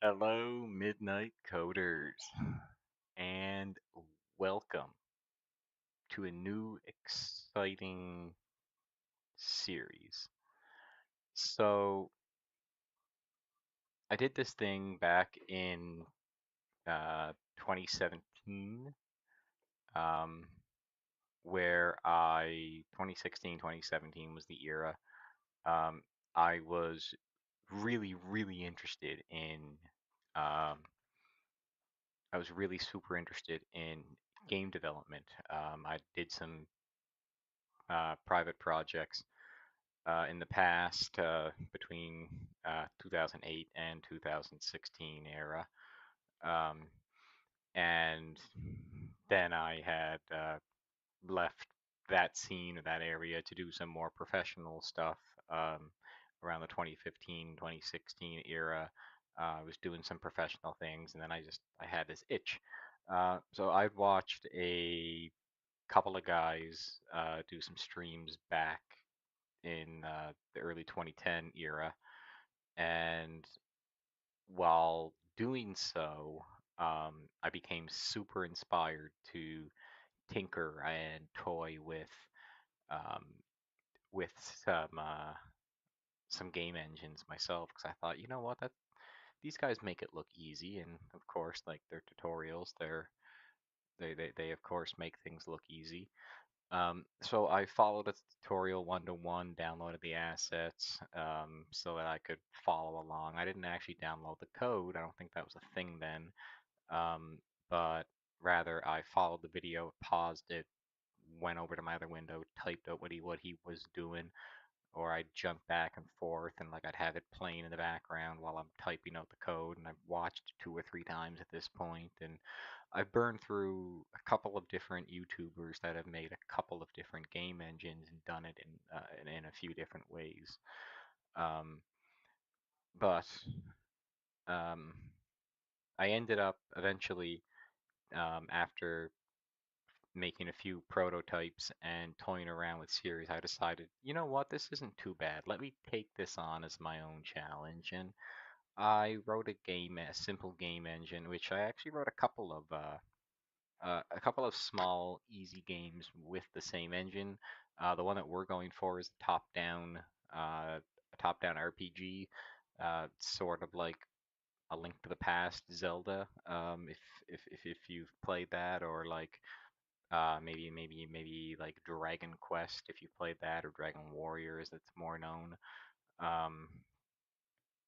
Hello, Midnight Coders, and welcome to a new exciting series. So, I did this thing back in 2017, um, where 2016, 2017 was the era. Um, I was really interested in, um, I was really super interested in game development. I did some private projects in the past between 2008 and 2016 era. Um, and then I had left that scene or that area to do some more professional stuff um, around the 2015, 2016 era. I was doing some professional things, and then I had this itch. So I watched a couple of guys do some streams back in the early 2010 era. And while doing so, I became super inspired to tinker and toy um, with some game engines myself because I thought, you know what, that these guys make it look easy, and of course, like their tutorials, they of course make things look easy. So I followed a tutorial one to one, downloaded the assets so that I could follow along. I didn't actually download the code. I don't think that was a thing then. Um, but rather I followed the video, paused it, went over to my other window, typed out what he was doing, or I'd jump back and forth and like I'd have it playing in the background while I'm typing out the code, and I've watched two or three times at this point, and I've burned through a couple of different YouTubers that have made a couple of different game engines and done it in a few different ways. Um, but um, I ended up eventually after making a few prototypes and toying around with series, I decided, you know what, this isn't too bad. Let me take this on as my own challenge. And I wrote a simple game engine, which I actually wrote a couple of small, easy games with the same engine. The one that we're going for is a top-down RPG, sort of like a Link to the Past Zelda. If you've played that, or like maybe like Dragon Quest if you played that, or Dragon Warrior as it's more known. Um,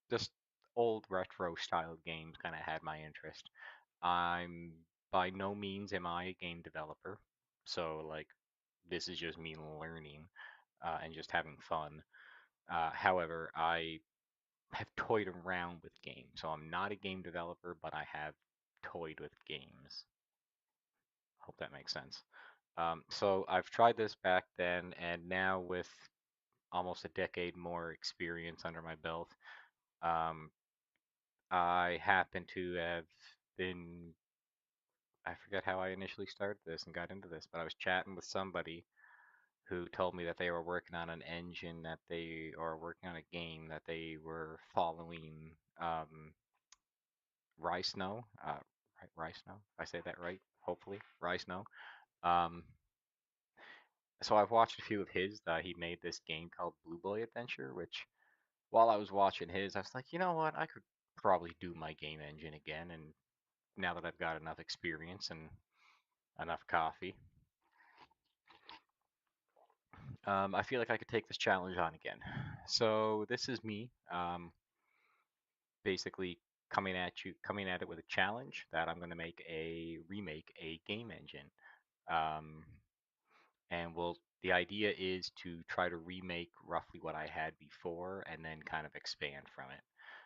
just old retro style games kind of had my interest. I'm by no means am I a game developer, so like this is just me learning and just having fun. However, I have toyed around with games, so I'm not a game developer, but I have toyed with games. Hope that makes sense. So I've tried this back then, and now with almost a decade more experience under my belt, um, I happen to have been, I forget how I initially started this and got into this, but I was chatting with somebody who told me that they were working on an engine that they, or working on a game that they were following Rye Snow, Rye Snow, if I say that right, hopefully, Rye Snow. Um, so I've watched a few of his. He made this game called Blue Boy Adventure, which while I was watching his, I was like, you know what, I could probably do my game engine again. And now that I've got enough experience and enough coffee, I feel like I could take this challenge on again. So this is me, basically coming at it with a challenge that I'm going to remake a game engine. Um, and the idea is to try to remake roughly what I had before and then kind of expand from it.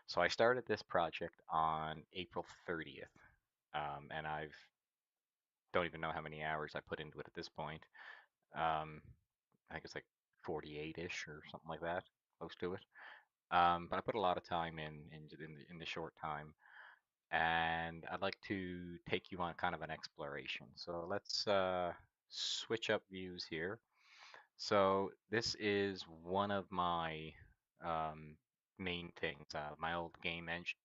So I started this project on April 30th, and I've don't even know how many hours I put into it at this point. Um, I think it's like 48-ish or something like that, close to it. But I put a lot of time in the short time, and I'd like to take you on kind of an exploration. So let's switch up views here. So this is one of my um, main things, my old game engine.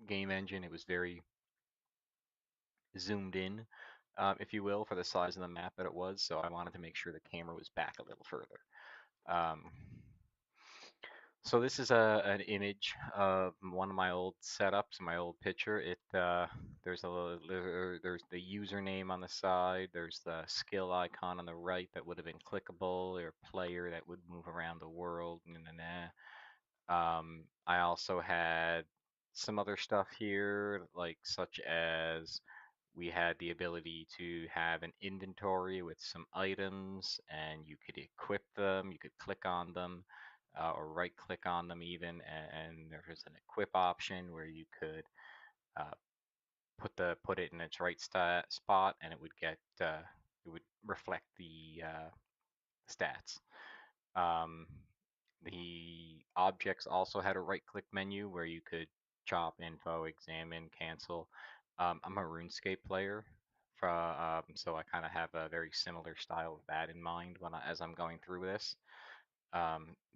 game engine. It was very zoomed in, if you will, for the size of the map that it was. So I wanted to make sure the camera was back a little further. Um, so this is an image of one of my old setups, my old picture. There's the username on the side. There's the skill icon on the right that would have been clickable, or player that would move around the world. Nah, nah, nah. I also had some other stuff here, like such as we had the ability to have an inventory with some items, and you could equip them, you could click on them, or right click on them even, and there was an equip option where you could uh, put it in its right spot, and it would reflect the stats. Um, the objects also had a right-click menu where you could chop, info, examine, cancel. I'm a RuneScape player, so I kind of have a very similar style of that in mind as I'm going through this.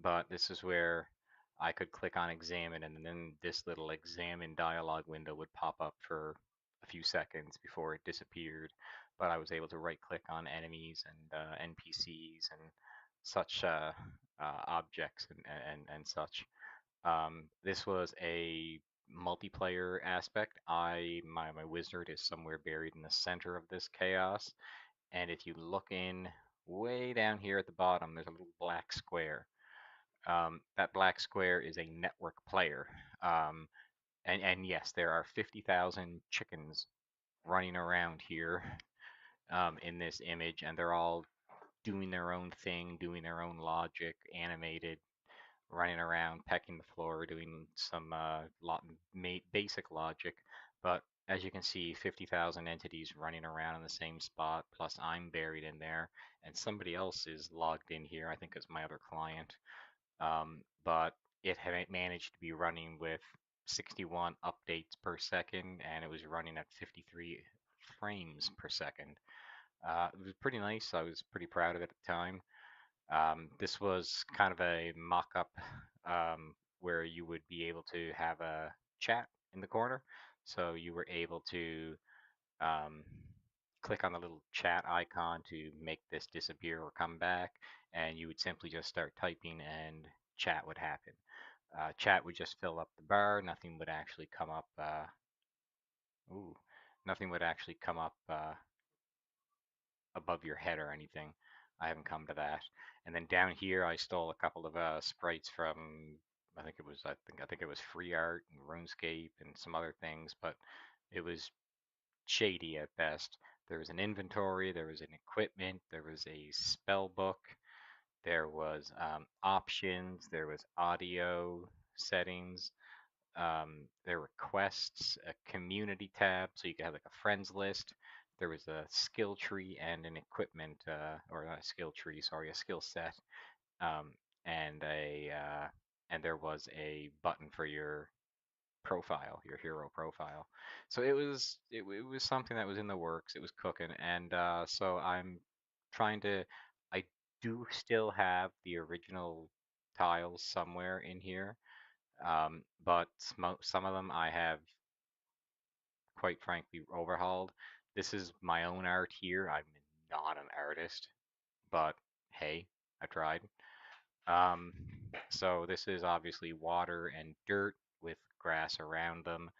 But this is where I could click on examine, and then this little examine dialog window would pop up for a few seconds before it disappeared. But I was able to right click on enemies and NPCs and such objects and such. This was a multiplayer aspect. My wizard is somewhere buried in the center of this chaos, and if you look in way down here at the bottom, there's a little black square. That black square is a network player. Um, and yes, there are 50,000 chickens running around here in this image, and they're all doing their own thing, doing their own logic, animated, running around, pecking the floor, doing some basic logic. But as you can see, 50,000 entities running around in the same spot, plus I'm buried in there, and somebody else is logged in here, I think it's my other client. But it had managed to be running with 61 updates per second, and it was running at 53 frames per second. It was pretty nice. I was pretty proud of it at the time. This was kind of a mock-up where you would be able to have a chat in the corner. So you were able to um, click on the little chat icon to make this disappear or come back, and you would simply just start typing and chat would happen. Chat would just fill up the bar. Nothing would actually come up. Ooh, nothing would actually come up above your head or anything. I haven't come to that. And then down here, I stole a couple of sprites from. I think it was Free Art and RuneScape and some other things, but it was shady at best. There was an inventory, there was an equipment, there was a spell book, there was options, there was audio settings, there were quests, a community tab, so you could have like a friends list. There was a skill tree and an equipment, or not a skill tree, sorry, a skill set, um, and and there was a button for your profile, your hero profile. So it was something that was in the works. It was cooking, and so I'm trying to. I do still have the original tiles somewhere in here, but some of them I have quite frankly overhauled. This is my own art here. I'm not an artist, but hey, I tried. Um, so this is obviously water and dirt with grass around them.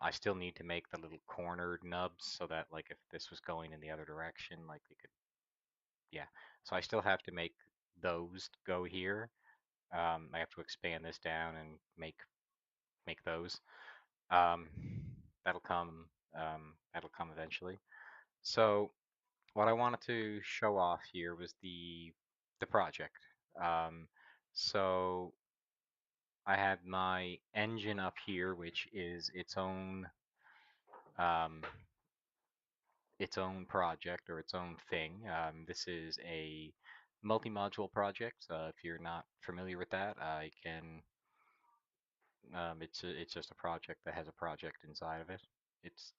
I still need to make the little cornered nubs so that like if this was going in the other direction, like they could, yeah. So I still have to make those go here. I have to expand this down and make those. Um, that'll come. That'll come eventually. So what I wanted to show off here was the project. Um, so I had my engine up here, which is um, its own project or its own thing. This is a multi-module project. If you're not familiar with that, I can. It's just a project that has a project inside of it. It's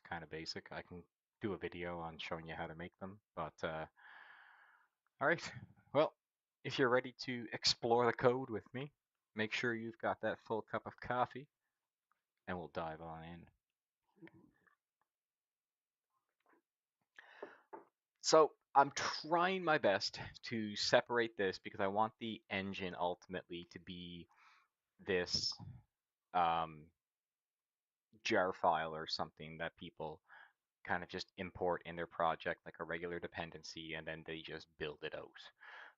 kind of basic. I can do a video on showing you how to make them. But all right, well, if you're ready to explore the code with me, make sure you've got that full cup of coffee. and we'll dive on in. So I'm trying my best to separate this because I want the engine ultimately to be this um, jar file or something that people kind of just import in their project like a regular dependency and then they just build it out.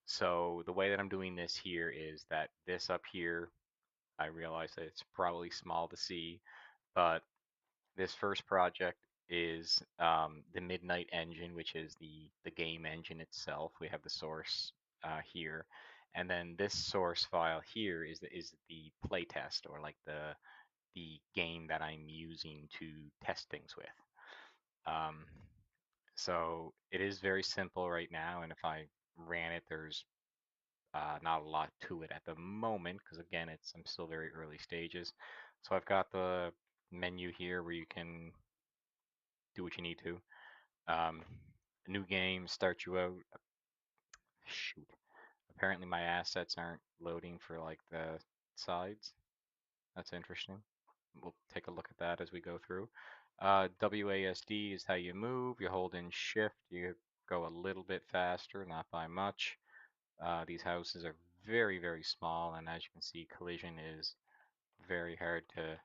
So the way that I'm doing this here is that this up here, I realize that it's probably small to see, but this first project is the Midnight engine, which is the game engine itself. We have the source here, and then this source file here is the playtest or like the game that I'm using to test things with. Um, so it is very simple right now, and if I ran it, there's not a lot to it at the moment because again, I'm still very early stages. So I've got the menu here where you can do what you need to. Um, a new game starts you out. Shoot. Apparently my assets aren't loading for like the sides. That's interesting. We'll take a look at that as we go through. WASD is how you move. You hold in shift. You go a little bit faster, not by much. These houses are very, very small, and as you can see, collision is very hard to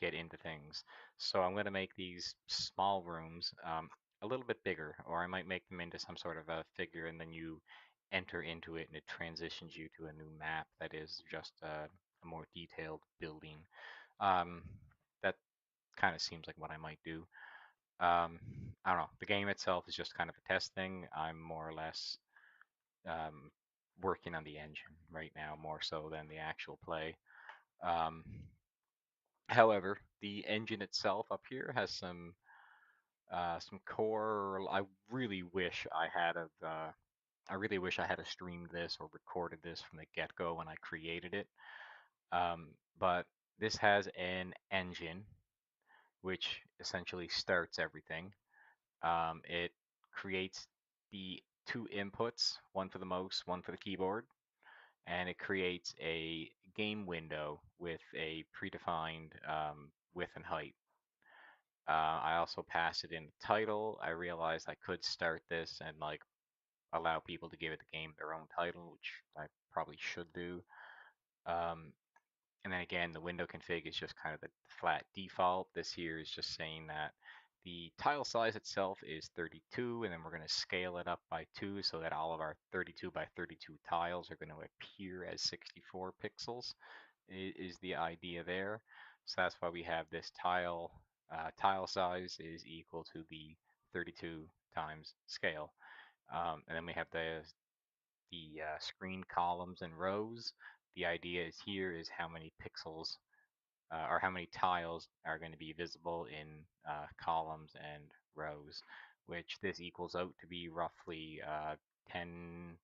get into things. So I'm going to make these small rooms a little bit bigger, or I might make them into some sort of a figure, and then you enter into it, and it transitions you to a new map that is just a more detailed building. Um, that kind of seems like what I might do. I don't know. The game itself is just kind of a test thing. I'm more or less um, working on the engine right now, more so than the actual play. Um, However, the engine itself up here has some core. Really wish I had a. I really wish I had a streamed this or recorded this from the get-go when I created it. But this has an engine which essentially starts everything. It creates the two inputs, one for the mouse, one for the keyboard, and it creates a game window with a predefined width and height. I also passed it in the title. I realized I could start this and like allow people to give it the game their own title, which I probably should do. Um, and then again, the window config is just kind of the flat default. This here is just saying that the tile size itself is 32, and then we're going to scale it up by 2 so that all of our 32 by 32 tiles are going to appear as 64 pixels is the idea there. So that's why we have this tile size is equal to the 32 times scale. And then we have the screen columns and rows. The idea is here is how many pixels or how many tiles are going to be visible in columns and rows, which this equals out to be roughly 10,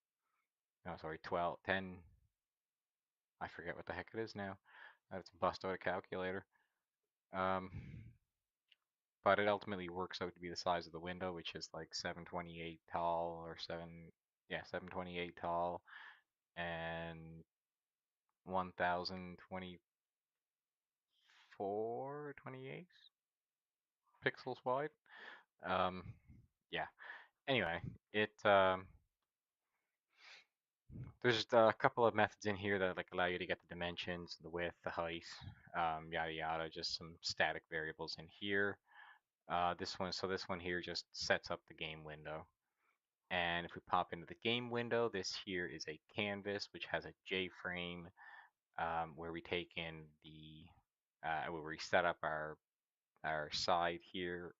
no, sorry, 12, 10, I forget what the heck it is now. Let's bust out a calculator. Um, but it ultimately works out to be the size of the window, which is like 728 tall or 728 tall and 1024, 28 pixels wide. Um, yeah. Anyway, it there's a couple of methods in here that like allow you to get the dimensions, the width, the height, yada yada. Just some static variables in here. This one here just sets up the game window. And if we pop into the game window, this here is a canvas which has a J-frame where we take in where we set up our size here,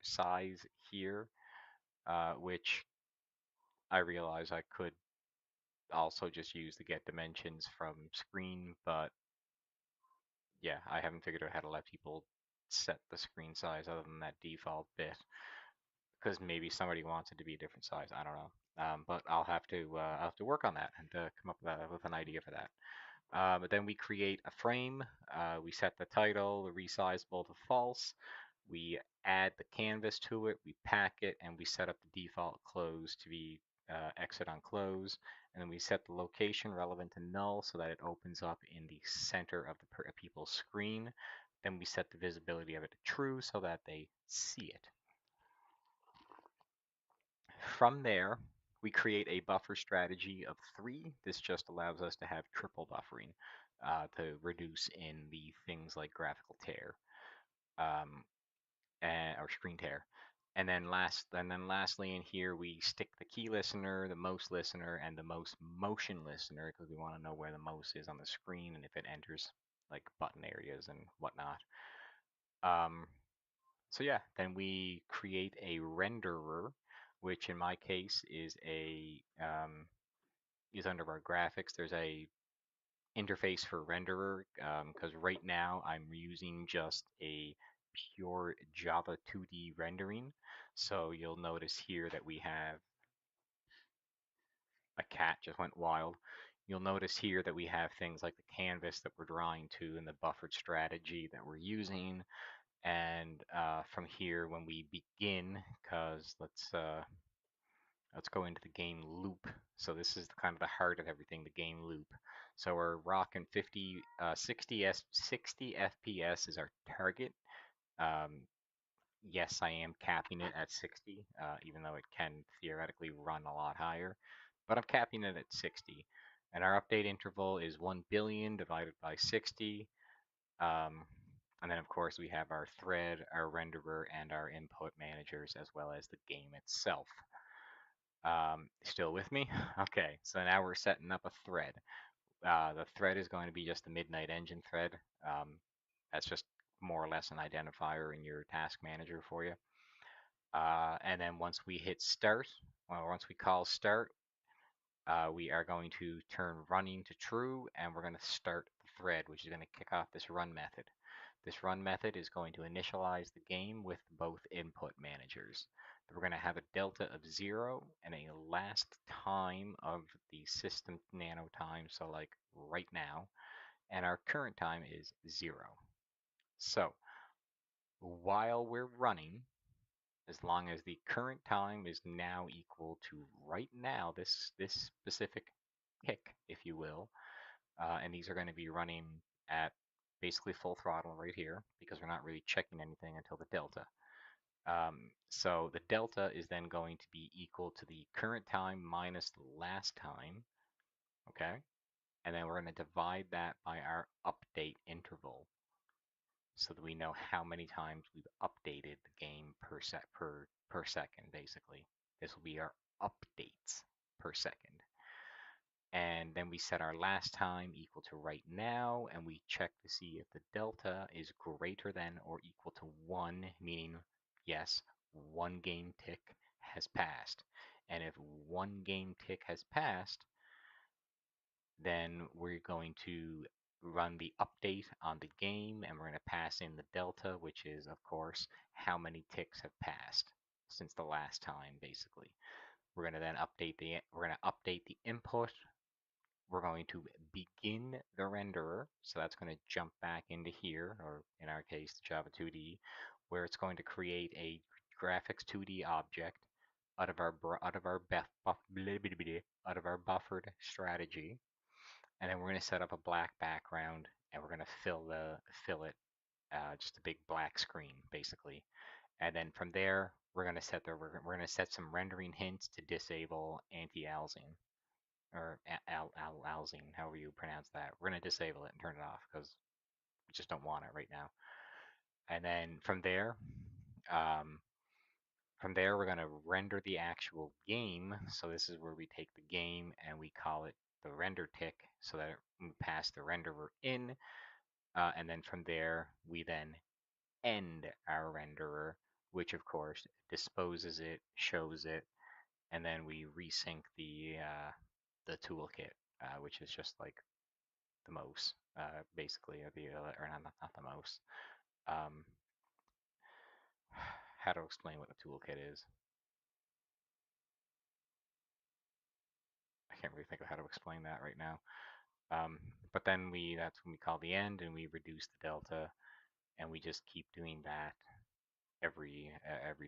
which I realize I could also just use the get dimensions from screen, but yeah, I haven't figured out how to let people set the screen size other than that default bit because maybe somebody wants it to be a different size. I don't know. But I'll have to work on that and come up with an idea for that. But then we create a frame. We set the title, the resizable to false. We add the canvas to it. We pack it, and we set up the default close to be exit on close. And then we set the location relevant to null so that it opens up in the center of the people's screen. Then we set the visibility of it to true so that they see it. From there, we create a buffer strategy of 3. This just allows us to have triple buffering to reduce in the things like graphical tear um, or screen tear. Lastly in here, we stick the key listener, the most listener, and the most motion listener because we want to know where the most is on the screen and if it enters like button areas and whatnot. Um, so yeah, then we create a renderer, which in my case is under our graphics. There's a interface for renderer because right now I'm using just a pure Java 2D rendering. So you'll notice here that we have a cat just went wild. You'll notice here that we have things like the canvas that we're drawing to and the buffered strategy that we're using. And from here, when we begin, because let's go into the game loop. So this is kind of the heart of everything, the game loop. So we're rocking 60 FPS is our target. Um, yes, I am capping it at 60, even though it can theoretically run a lot higher. But I'm capping it at 60. And our update interval is 1 billion divided by 60. Um, and then, of course, we have our thread, our renderer, and our input managers, as well as the game itself. Still with me? Okay, so now we're setting up a thread. The thread is going to be just the Midnight Engine thread. That's just more or less an identifier in your task manager for you. And then once we hit start, well, once we call start, we are going to turn running to true, and we're going to start the thread, which is going to kick off this run method. This run method is going to initialize the game with both input managers. We're going to have a delta of 0 and a last time of the system nano time, so like right now, and our current time is 0. So while we're running, as long as the current time is now equal to right now, this specific tick, if you will, and these are going to be running at basically full throttle right here because we're not really checking anything until the delta. So the delta is then going to be equal to the current time minus the last time, okay? And then we're going to divide that by our update interval so that we know how many times we've updated the game per second, basically. This will be our updates per second. And then we set our last time equal to right now, and we check to see if the delta is greater than or equal to 1, meaning, yes, 1 game tick has passed. And if 1 game tick has passed, then we're going to run the update on the game, and we're going to pass in the delta, which is, of course, how many ticks have passed since the last time, basically. We're going to then update the input. We're going to begin the renderer, so that's going to jump back into here, or in our case, Java 2D, where it's going to create a graphics 2D object out of our buffered strategy, and then we're going to set up a black background, and we're going to fill it just a big black screen, basically. And then from there, we're going to set some rendering hints to disable anti-aliasing or aliasing, however you pronounce that. We're going to disable it and turn it off because we just don't want it right now. And then um, from there, we're going to render the actual game. So this is where we take the game and we call it the render tick so that we pass the renderer in. And then from there, we then end our renderer, which of course disposes it, shows it, and then we resync the toolkit, which is just like the most, basically, or not the most. Um, how to explain what the toolkit is? I can't really think of how to explain that right now. But then that's when we call the end, and we reduce the delta, and we just keep doing that every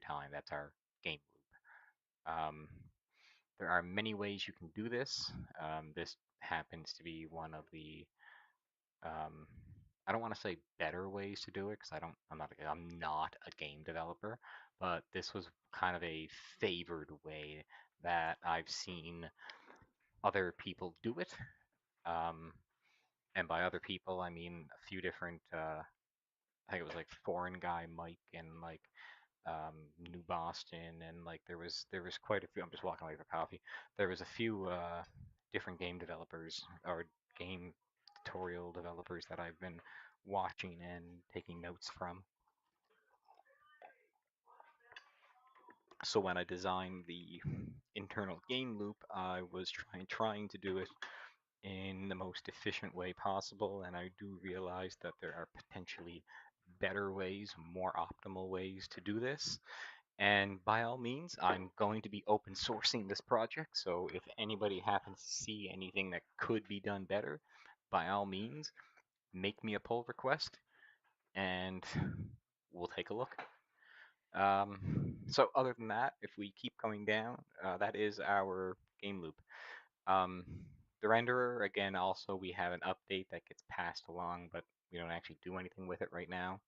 time. That's our game loop. There are many ways you can do this. This happens to be one of the um, I don't want to say better ways to do it because I'm not a game developer, but this was kind of a favored way that I've seen other people do it. Um, and by other people, I mean a few different. I think it was like Foreign Guy Mike and like New Boston, and like there was quite a few. I'm just walking away for coffee. There was a few different game developers or game tutorial developers that I've been watching and taking notes from. So when I designed the internal game loop, I was trying to do it in the most efficient way possible, and I do realize that there are potentially better ways, more optimal ways to do this. And by all means, I'm going to be open sourcing this project. So if anybody happens to see anything that could be done better, by all means, make me a pull request and we'll take a look. So other than that, if we keep going down, that is our game loop. Um, the renderer, again, also we have an update that gets passed along, but we don't actually do anything with it right now.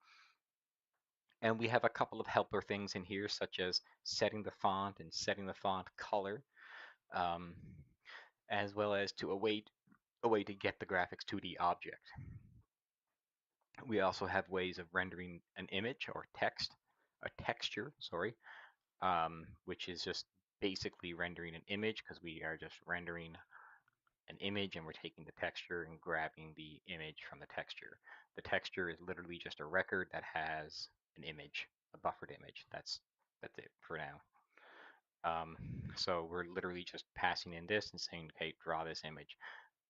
And we have a couple of helper things in here, such as setting the font and setting the font color, um, as well as to a way to get the graphics 2D object. We also have ways of rendering an image or text, a texture, sorry, which is just basically rendering an image because we are just rendering an image and we're taking the texture and grabbing the image from the texture. The texture is literally just a record that has an image, a buffered image. That's it for now. Um, so we're literally just passing in this and saying, okay, draw this image.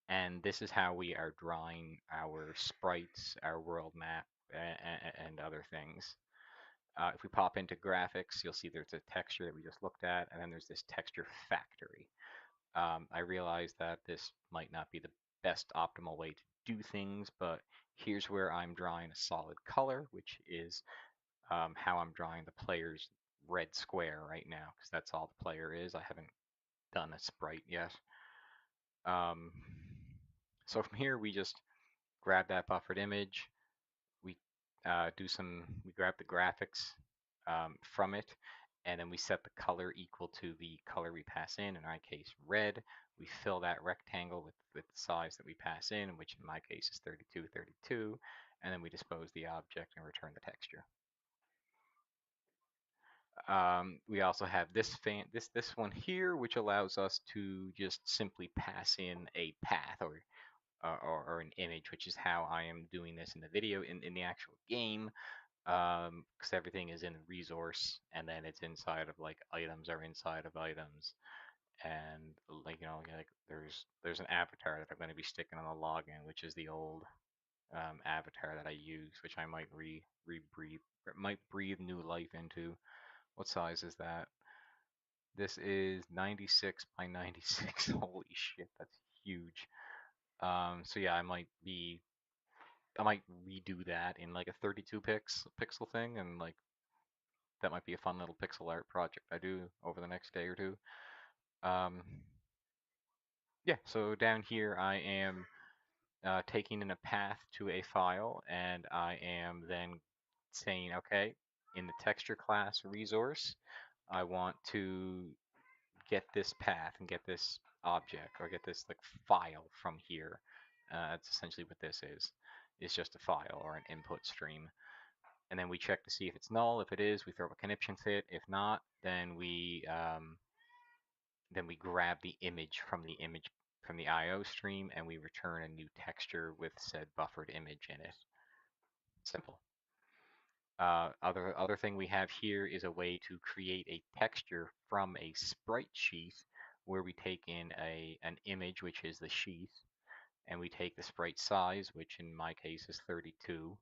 And this is how we are drawing our sprites, our world map, and other things. If we pop into graphics, you'll see there's a texture that we just looked at, and then there's this texture factory. I realize that this might not be the best optimal way to do things, but here's where I'm drawing a solid color, which is how I'm drawing the player's red square right now, because that's all the player is. I haven't done a sprite yet. Um, so from here, we just grab that buffered image, we we grab the graphics from it, and then we set the color equal to the color we pass in our case, red. We fill that rectangle with the size that we pass in, which in my case is 32, 32, and then we dispose the object and return the texture. We also have this one here, which allows us to just simply pass in a path or an image, which is how I am doing this in the video. In the actual game, because everything is in resource, and then it's inside of like items are inside of items, and like like there's an avatar that I'm going to be sticking on the login, which is the old avatar that I use, which I might might breathe new life into. What size is that? This is 96 by 96. Holy shit, that's huge. So yeah, I might redo that in like a 32 pixel thing, and like that might be a fun little pixel art project I do over the next day or two. Um, yeah, so down here I am taking in a path to a file, and I am then saying, okay, in the texture class resource, I want to get this path and get this object or get this like file from here. That's essentially what this is. It's just a file or an input stream. And then we check to see if it's null. If it is, we throw a conniption fit. If not, then we grab the image from the IO stream and we return a new texture with said buffered image in it. Simple. Other thing we have here is a way to create a texture from a sprite sheath where we take in an image, which is the sheath, and we take the sprite size, which in my case is 32,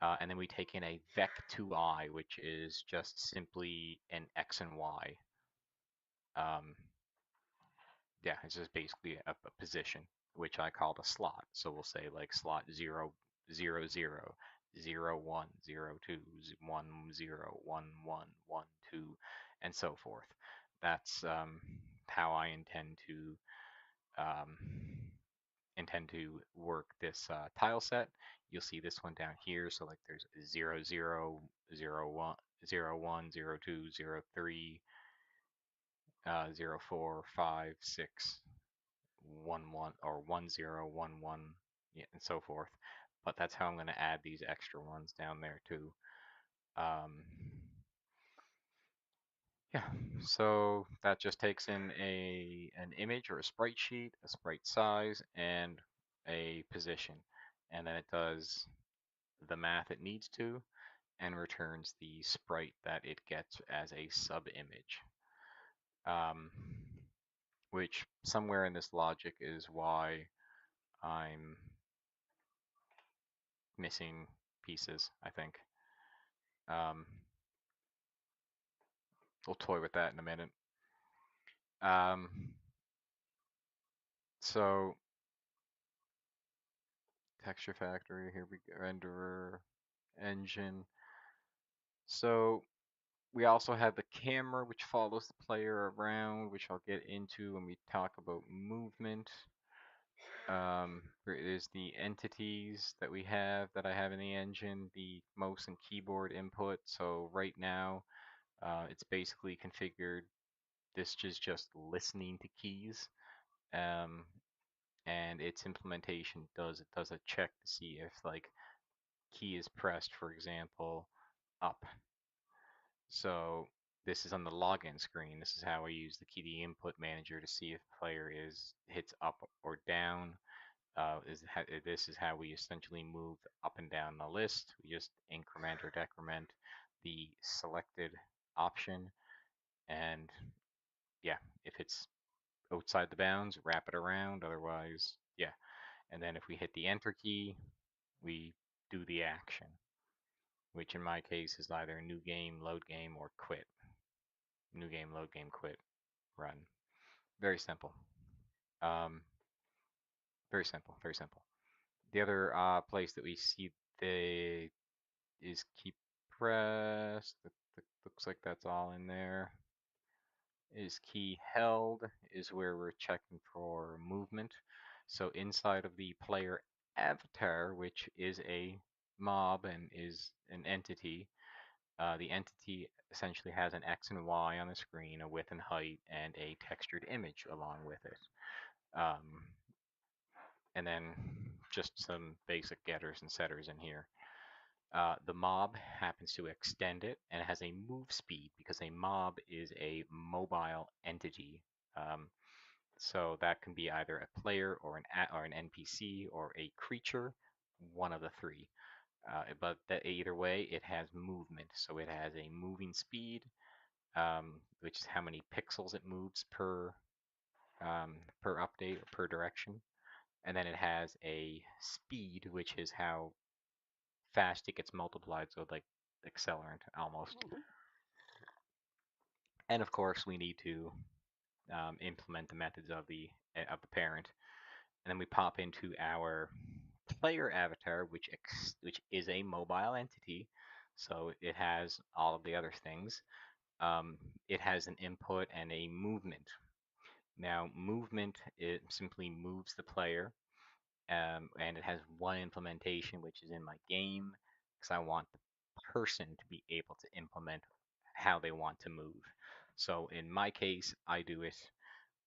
and then we take in a vec2i, which is just simply an x and y. Um, yeah, it's just basically a position, which I called a slot. So we'll say like slot 0, 0, 0, 0, 1, 0, 2, 1, 0, 1, 1, 1, 2, and so forth. That's how I intend to um, intend to work this tile set. You'll see this one down here. So like there's 0, 0, 0, 1, 0, 1, 0, 2, 0, 3, 0, 4, 5, 6, 1, 1, or 1, 0, 1, 1, yeah, and so forth. But that's how I'm going to add these extra ones down there too. Um, yeah, so that just takes in an image or a sprite sheet, a sprite size, and a position. And then it does the math it needs to and returns the sprite that it gets as a sub image. Um, which somewhere in this logic is why I'm missing pieces, I think. Um, we'll toy with that in a minute. Um, so texture factory, here we go, renderer, engine. So we also have the camera, which follows the player around, which I'll get into when we talk about movement. There is the entities that we have that I have in the engine, the mouse and keyboard input. So right now, it's basically configured. This is just listening to keys, um, and its implementation does a check to see if like key is pressed, for example, up. So this is on the login screen. This is how I use the key input manager to see if the player hits up or down. This is how we essentially move up and down the list. We just increment or decrement the selected option, and yeah, if it's outside the bounds, wrap it around. Otherwise, yeah. And then if we hit the enter key, we do the action, which in my case is either new game, load game, or quit. New game, load game, quit, run. Very simple. Um, very simple, very simple. The other place that we see the is keep pressed. Looks like that's all in there. Is key held is where we're checking for movement. So inside of the player avatar, which is a mob and is an entity, the entity essentially has an X and Y on the screen, a width and height, and a textured image along with it. Um, and then just some basic getters and setters in here. The mob happens to extend it and it has a move speed because a mob is a mobile entity. Um, so that can be either a player or an NPC or a creature, one of the three. But either way, it has movement. So it has a moving speed, which is how many pixels it moves per update or per direction. And then it has a speed, which is how fast it gets multiplied, so like accelerant almost. And of course, we need to implement the methods of the parent, and then we pop into our player avatar, which is a mobile entity, so it has all of the other things. It has an input and a movement. Now, movement, it simply moves the player, and it has one implementation, which is in my game, because I want the person to be able to implement how they want to move. So in my case, I do it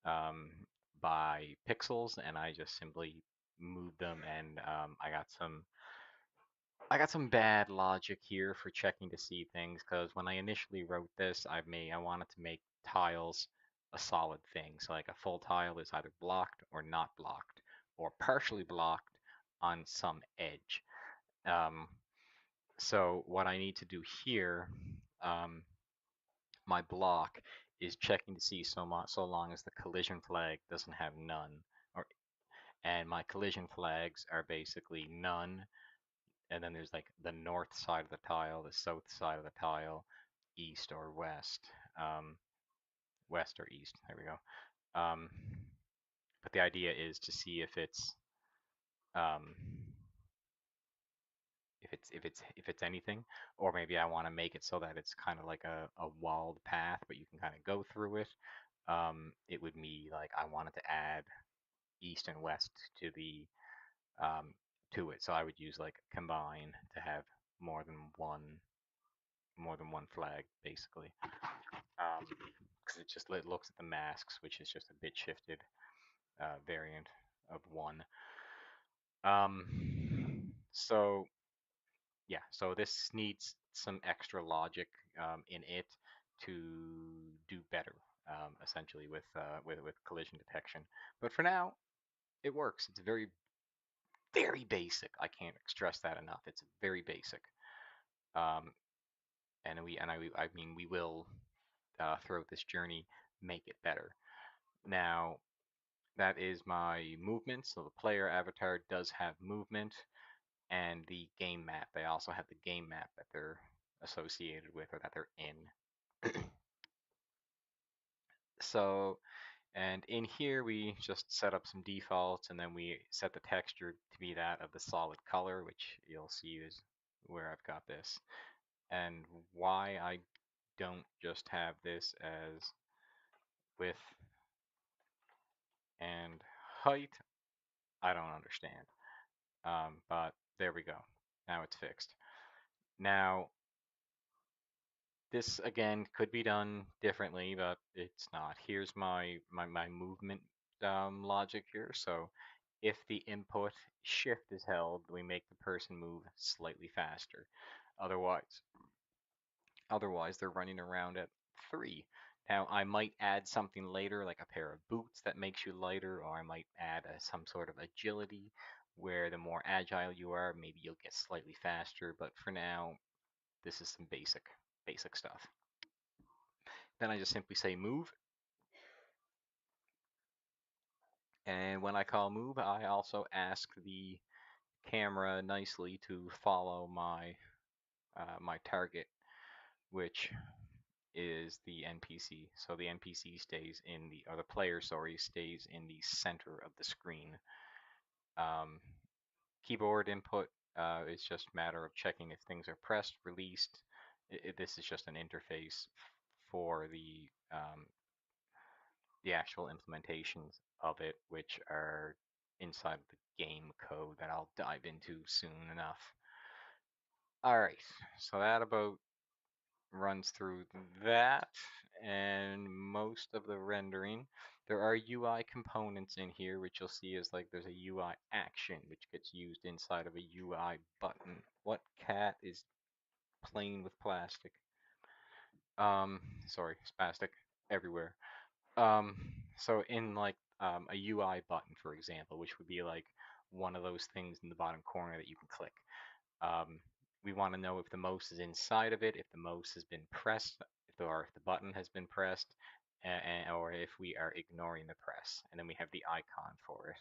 um, by pixels, and I just simply move them. And I got some bad logic here for checking to see things, because when I initially wrote this, I wanted to make tiles a solid thing. So like a full tile is either blocked or not blocked, or partially blocked on some edge. Um, so what I need to do here, um, my block is checking to see so long as the collision flag doesn't have none, or and my collision flags are basically none, and then there's like the north side of the tile, the south side of the tile, east or west, west or east. There we go. But the idea is to see um, if it's anything, or maybe I want to make it so that it's kind of like a walled path, but you can kind of go through it. It would be like I wanted to add east and west to the um, to it. So I would use like combine to have more than one more than one flag basically, because it looks at the masks, which is just a bit shifted variant of one. So yeah, so this needs some extra logic in it to do better, essentially with collision detection. But for now, it works. It's very basic. I can't stress that enough. It's very basic. Um, I mean we will throughout this journey make it better. Now that is my movement. So the player avatar does have movement and the game map. They also have the game map that they're associated with or that they're in. So, and in here we just set up some defaults and then we set the texture to be that of the solid color, which you'll see is where I've got this. And why I don't just have this as width and height, I don't understand. But there we go. Now it's fixed. Now, this again could be done differently, but it's not. Here's my movement logic here. So if the input shift is held, we make the person move slightly faster. Otherwise, otherwise they're running around at 3. Now I might add something later, like a pair of boots that makes you lighter, or I might add some sort of agility, where the more agile you are, maybe you'll get slightly faster. But for now, this is some basic stuff. Then I just simply say move. And when I call move, I also ask the camera nicely to follow my target, which is the NPC. So the NPC stays in or the player, sorry, stays in the center of the screen. Um, Keyboard input is just a matter of checking if things are pressed, released. This is just an interface for the actual implementations of it, which are inside the game code that I'll dive into soon enough. All right, so that about runs through that and most of the rendering. There are UI components in here, which you'll see is like there's a UI action, which gets used inside of a UI button. What cat is playing with plastic? Sorry, spastic everywhere. Um, so in like a UI button, for example, which would be like one of those things in the bottom corner that you can click. Um, we want to know if the mouse is inside of it, if the mouse has been pressed, or if the button has been pressed, or if we are ignoring the press. And then we have the icon for it.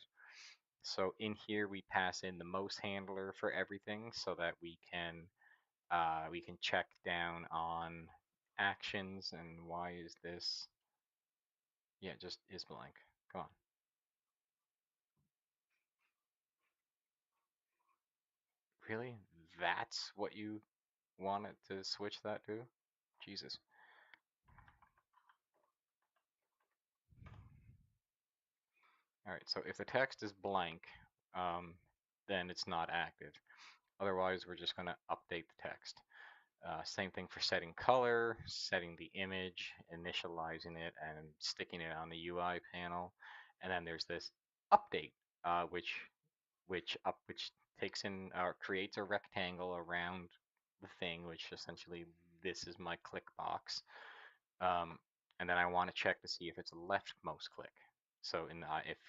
So in here we pass in the mouse handler for everything so that we can check down on actions. And why is this? Yeah, just is blank. Come on. Really? That's what you wanted to switch that to? Jesus. All right, so if the text is blank, then it's not active. Otherwise, we're just going to update the text. Same thing for setting color, setting the image, initializing it, and sticking it on the UI panel. And then there's this update, which takes in or creates a rectangle around the thing, which essentially this is my click box. Um, and then I want to check to see if it's a leftmost click. So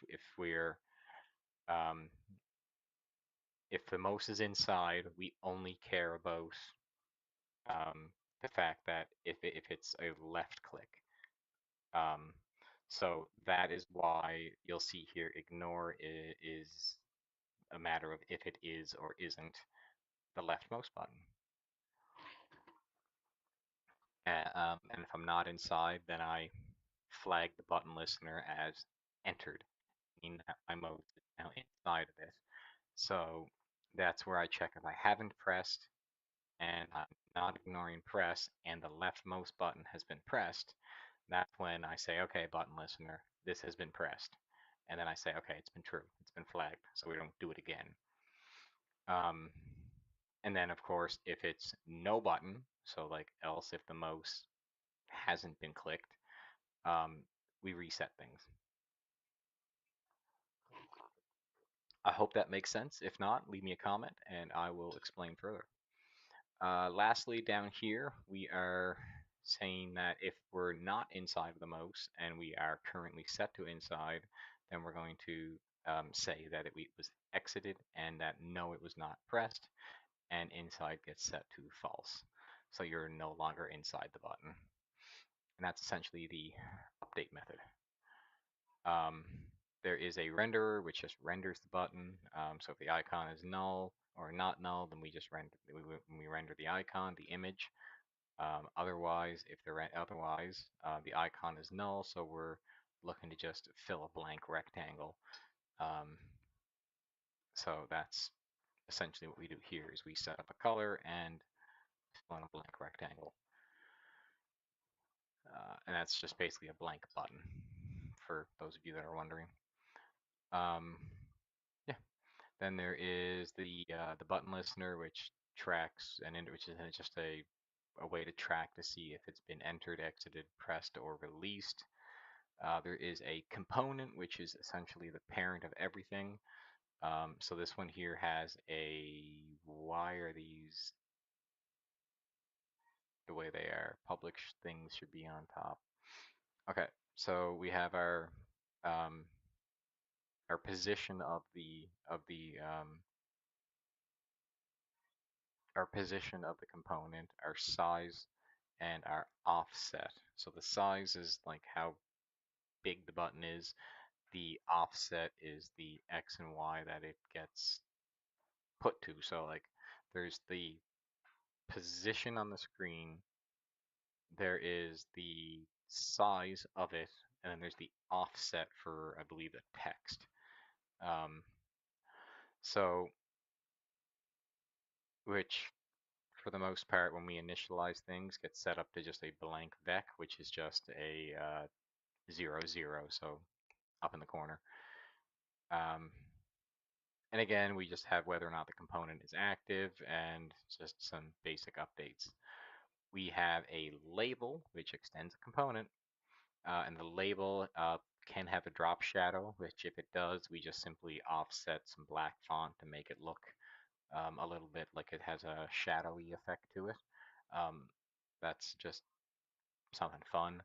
if we're um, if the mouse is inside, we only care about the fact that if it's a left click. Um, so that is why you'll see here ignore is a matter of if it is or isn't the leftmost button. And if I'm not inside, then I flag the button listener as entered, meaning that my mode is now inside of it. So that's where I check if I haven't pressed and I'm not ignoring press and the leftmost button has been pressed. That's when I say, okay, button listener, this has been pressed. and then I say, okay, it's been true, it's been flagged, so we don't do it again. Um, and then, of course, if it's no button, so like else if the mouse hasn't been clicked, um, we reset things. I hope that makes sense. If not, leave me a comment and I will explain further. Lastly, down here, we are saying that if we're not inside of the mouse and we are currently set to inside, then we're going to say that it was exited and that no, it was not pressed, and inside gets set to false. So you're no longer inside the button. And that's essentially the update method. Um, there is a renderer which just renders the button. So if the icon is null or not null, then we just render the icon, the image. Otherwise, if the icon is null, so we're looking to just fill a blank rectangle. Um, so that's essentially what we do here is we set up a color and fill in a blank rectangle. And that's just basically a blank button for those of you that are wondering. Um, yeah. Then there is the button listener, which tracks which is just a way to track to see if it's been entered, exited, pressed, or released. There is a component, which is essentially the parent of everything. So this one here has why are these the way they are? Public things should be on top. Okay, so we have um, our position our position of the component, our size, and our offset. So the size is like how big the button is. The offset is the X and Y that it gets put to. So like there's the position on the screen, there is the size of it, and then there's the offset for, I believe, the text. Um, so, which for the most part, when we initialize things, gets set up to just a blank vec, which is just a 0, 0, so up in the corner. Um, and again, we just have whether or not the component is active and just some basic updates. We have a label, which extends a component, and the label can have a drop shadow, which if it does, we just simply offset some black font to make it look a little bit like it has a shadowy effect to it. Um, that's just something fun.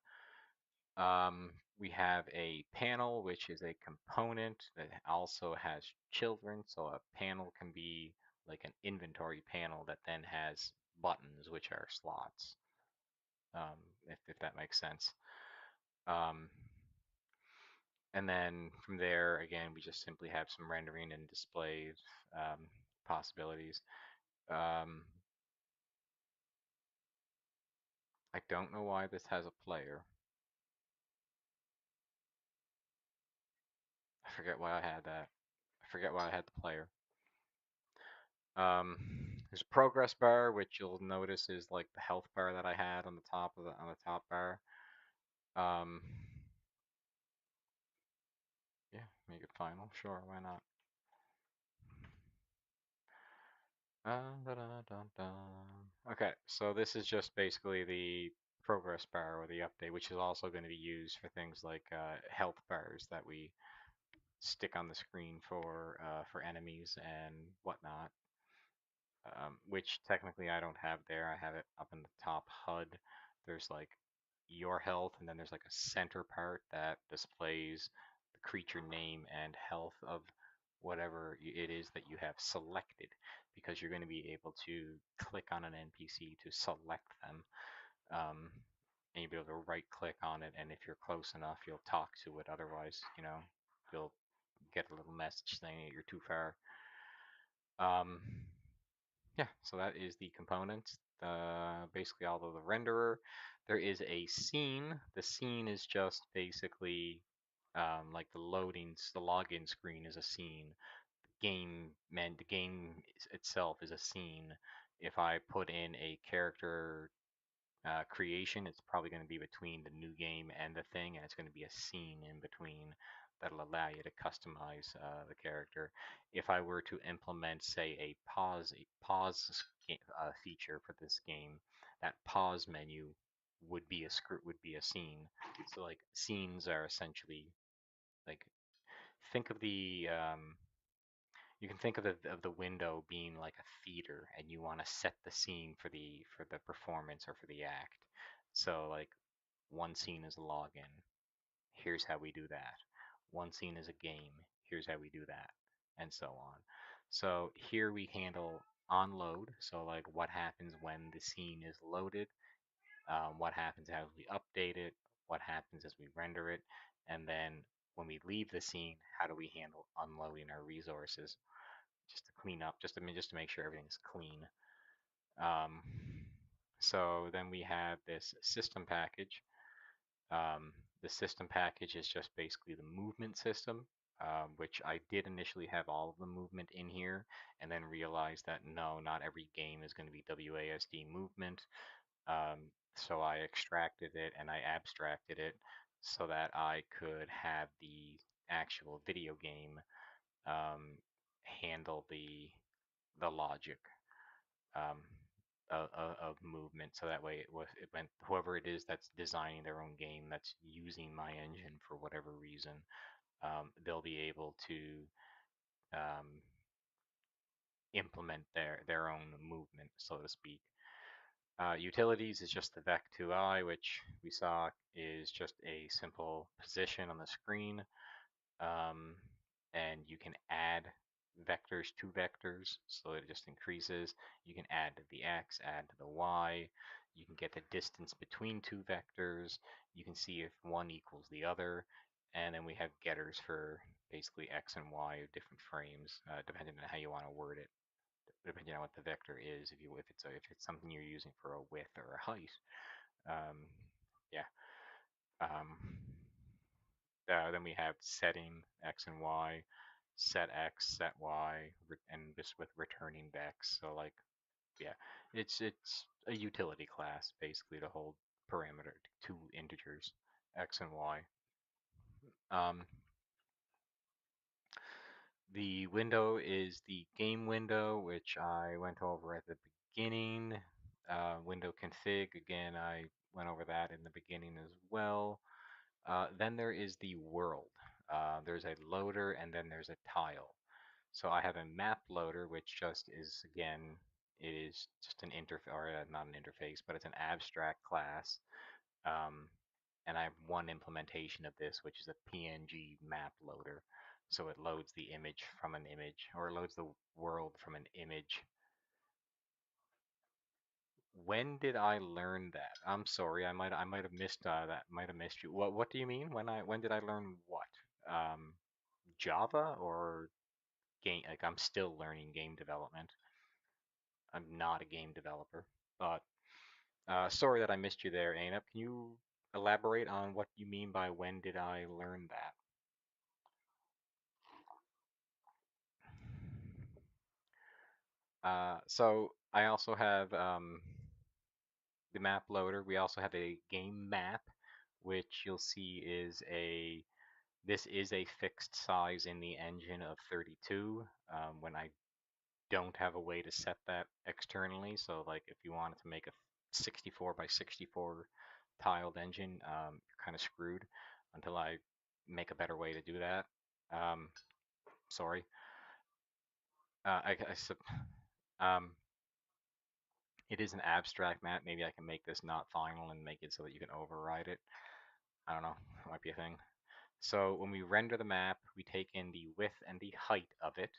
We have a panel, which is a component that also has children. So a panel can be like an inventory panel that then has buttons, which are slots, if that makes sense. Um, and then from there, again, we just simply have some rendering and display possibilities. Um, I don't know why this has a player. I forget why I had that. I forget why I had the player. There's a progress bar, which you'll notice is like the health bar that I had on the top of on the top bar. Um, yeah, make it final. Sure, why not? Okay, so this is just basically the progress bar or the update, which is also going to be used for things like health bars that we stick on the screen for enemies and whatnot. Which technically I don't have there. I have it up in the top HUD. There's like your health, and then there's like a center part that displays the creature name and health of whatever it is that you have selected, because you're going to be able to click on an NPC to select them. Um, and you'll be able to right click on it, and if you're close enough, you'll talk to it. Otherwise, you'll get a little message saying that you're too far. Um, yeah, so that is the components. Basically all of the renderer. There is a scene. The scene is just basically like the login screen is a scene. The game itself is a scene. If I put in a character creation, it's probably going to be between the new game and the thing, and it's going to be a scene in between. that'll allow you to customize the character. If I were to implement, say, a pause feature for this game, that pause menu would be a script, would be a scene. So like scenes are essentially like, think of the you can think of the window being like a theater, and you want to set the scene for the performance or for the act. So like one scene is a login. Here's how we do that. One scene is a game. Here's how we do that, and so on. So here we handle on load. So like what happens when the scene is loaded, what happens as we update it, what happens as we render it, and then when we leave the scene, how do we handle unloading our resources, just to clean up, just to make sure everything's clean. Um, so then we have this system package. Um, the system package is just basically the movement system, which I did initially have all of the movement in here, and then realized that no, not every game is going to be WASD movement. So I extracted it and I abstracted it so that I could have the actual video game um, handle the logic um, of movement. So that way it went, whoever it is that's designing their own game that's using my engine for whatever reason, they'll be able to um, implement their own movement, so to speak. Utilities is just the vec2i, which we saw is just a simple position on the screen. Um, and you can add vectors to vectors, so it just increases. You can add to the x, add to the y. You can get the distance between two vectors. You can see if one equals the other. And then we have getters for basically x and y of different frames, depending on how you want to word it, depending on what the vector is. If it's something you're using for a width or a height, um, yeah. Um, then we have setting x and y, set x, set y, and just with returning vex. So like, yeah, it's a utility class basically to hold parameter two integers, x and y. Um, the window is the game window, which I went over at the beginning. Window config, again, I went over that in the beginning as well. Then there is the world. There's a loader and then there's a tile. So I have a map loader, which just is, again, it is just an interface, or not an interface, but it's an abstract class. Um, and I have one implementation of this, which is a PNG map loader. So it loads the image from an image, or it loads the world from an image. When did I learn that? I'm sorry, I might have missed that. Might have missed you. What do you mean? When did I learn what? Um, Java or game? Like I'm still learning game development. I'm not a game developer, but sorry that I missed you there, Ainup. Can you elaborate on what you mean by when did I learn that? So I also have the map loader. We also have a game map, which you'll see is this is a fixed size in the engine of 32. When I don't have a way to set that externally, so like if you wanted to make a 64 by 64 tiled engine, you're kind of screwed until I make a better way to do that. Um, sorry. Um, it is an abstract map. Maybe I can make this not final and make it so that you can override it. I don't know. It might be a thing. So when we render the map, we take in the width and the height of it.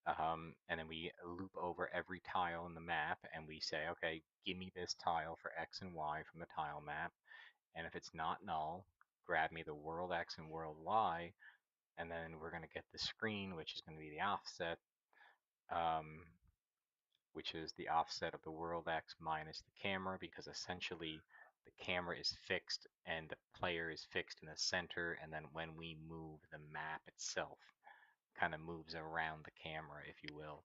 And then we loop over every tile in the map and we say, okay, give me this tile for X and Y from the tile map. And if it's not null, grab me the world X and world Y. And then we're going to get the screen, which is going to be the offset, um, which is the offset of the world X minus the camera, because essentially the camera is fixed and the player is fixed in the center. And then when we move, the map itself kind of moves around the camera, if you will.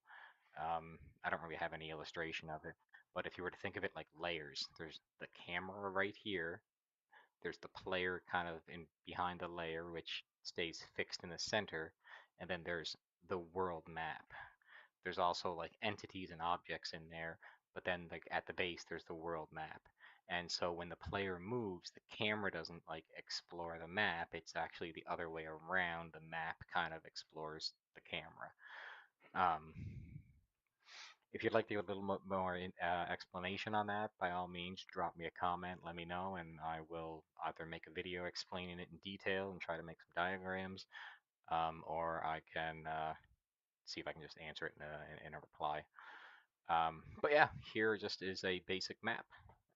I don't really have any illustration of it, but if you were to think of it like layers, there's the camera right here. There's the player kind of in behind the layer, which stays fixed in the center, and then there's the world map. There's also like entities and objects in there, but then like at the base there's the world map. And so when the player moves, the camera doesn't like explore the map. It's actually the other way around. The map kind of explores the camera. Um, if you'd like to get a little more explanation on that, by all means, drop me a comment, let me know, and I will either make a video explaining it in detail and try to make some diagrams, or I can see if I can just answer it in a reply. But yeah, here just is a basic map.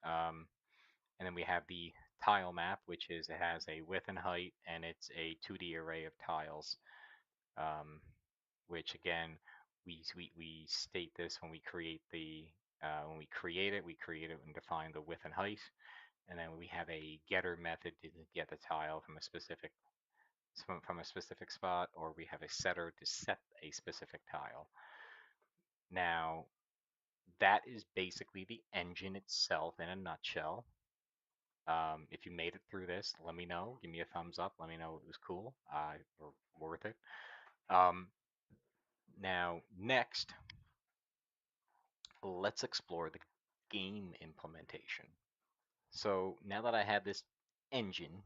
And then we have the tile map, which is it has a width and height, and it's a 2D array of tiles. Um, which again, we state this when we create the we create it and define the width and height, and then we have a getter method to get the tile from a specific spot, or we have a setter to set a specific tile. Now, that is basically the engine itself in a nutshell. If you made it through this, let me know. Give me a thumbs up. Let me know it was cool or worth it. Now, next, let's explore the game implementation. So now that I have this engine,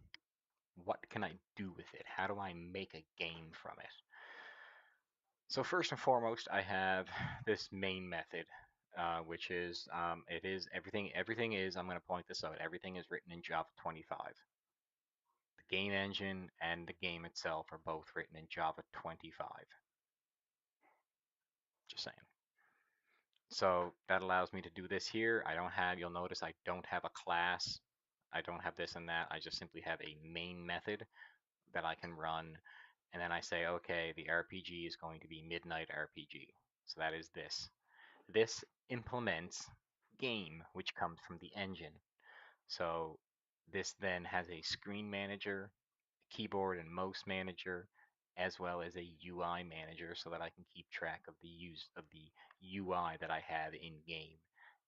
what can I do with it? How do I make a game from it? So first and foremost, I have this main method, which is it is everything. Everything is, I'm going to point this out. Everything is written in Java 25. The game engine and the game itself are both written in Java 25. Just saying. So that allows me to do this here. You'll notice I don't have a class. I don't have this and that. I just simply have a main method that I can run. And then I say, okay, the RPG is going to be Midnight RPG. So that is this. This implements game, which comes from the engine. So this then has a screen manager, keyboard and mouse manager, as well as a UI manager so that I can keep track of the use of the UI that I have in game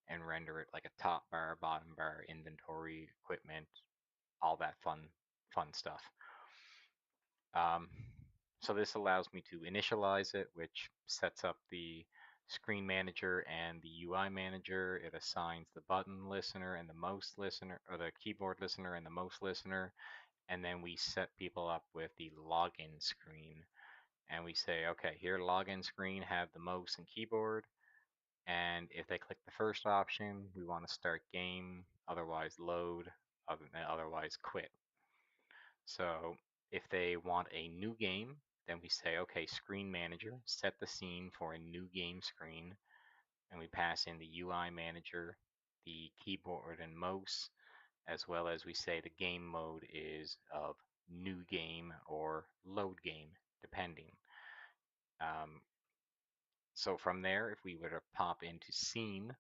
and render it like a top bar, bottom bar, inventory, equipment, all that fun stuff. Um, so this allows me to initialize it, which sets up the screen manager and the UI manager. It assigns the button listener and the mouse listener, or the keyboard listener and the mouse listener, and then we set people up with the login screen. And we say, okay, here login screen, have the mouse and keyboard. And if they click the first option, we want to start game, otherwise load, otherwise quit. So if they want a new game, then we say, okay, screen manager, set the scene for a new game screen. And we pass in the UI manager, the keyboard and mouse, as well as we say the game mode is of new game or load game, depending. Um, so from there, if we were to pop into scene,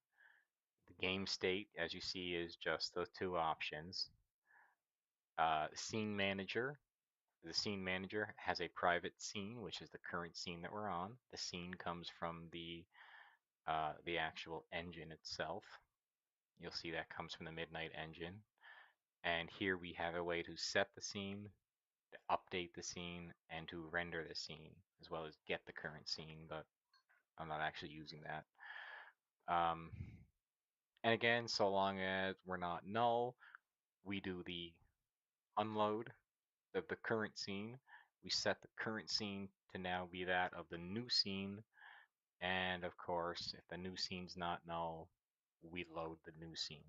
the game state, as you see, is just those two options. Scene manager. The scene manager has a private scene, which is the current scene that we're on. The scene comes from the actual engine itself. You'll see that comes from the Midnight engine. And here we have a way to set the scene, to update the scene, and to render the scene, as well as get the current scene, but I'm not actually using that. Um, and again, so long as we're not null, we do the unload of the current scene. We set the current scene to now be that of the new scene. And of course, if the new scene's not null, we load the new scene.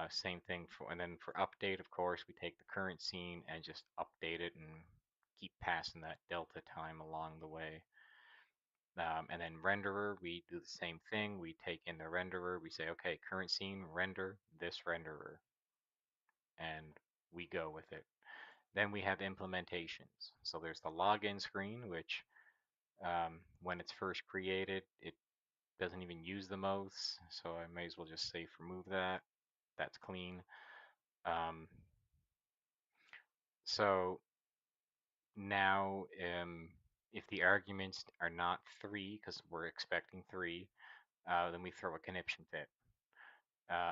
Same thing and then for update, of course, we take the current scene and just update it and keep passing that delta time along the way. And then renderer, we do the same thing. We take in the renderer, we say, okay, current scene, render this renderer, and we go with it. Then we have implementations. So there's the login screen, which when it's first created, it doesn't even use the mouse, so I may as well just say remove that. That's clean. Um, so now, if the arguments are not 3, because we're expecting 3, then we throw a conniption fit.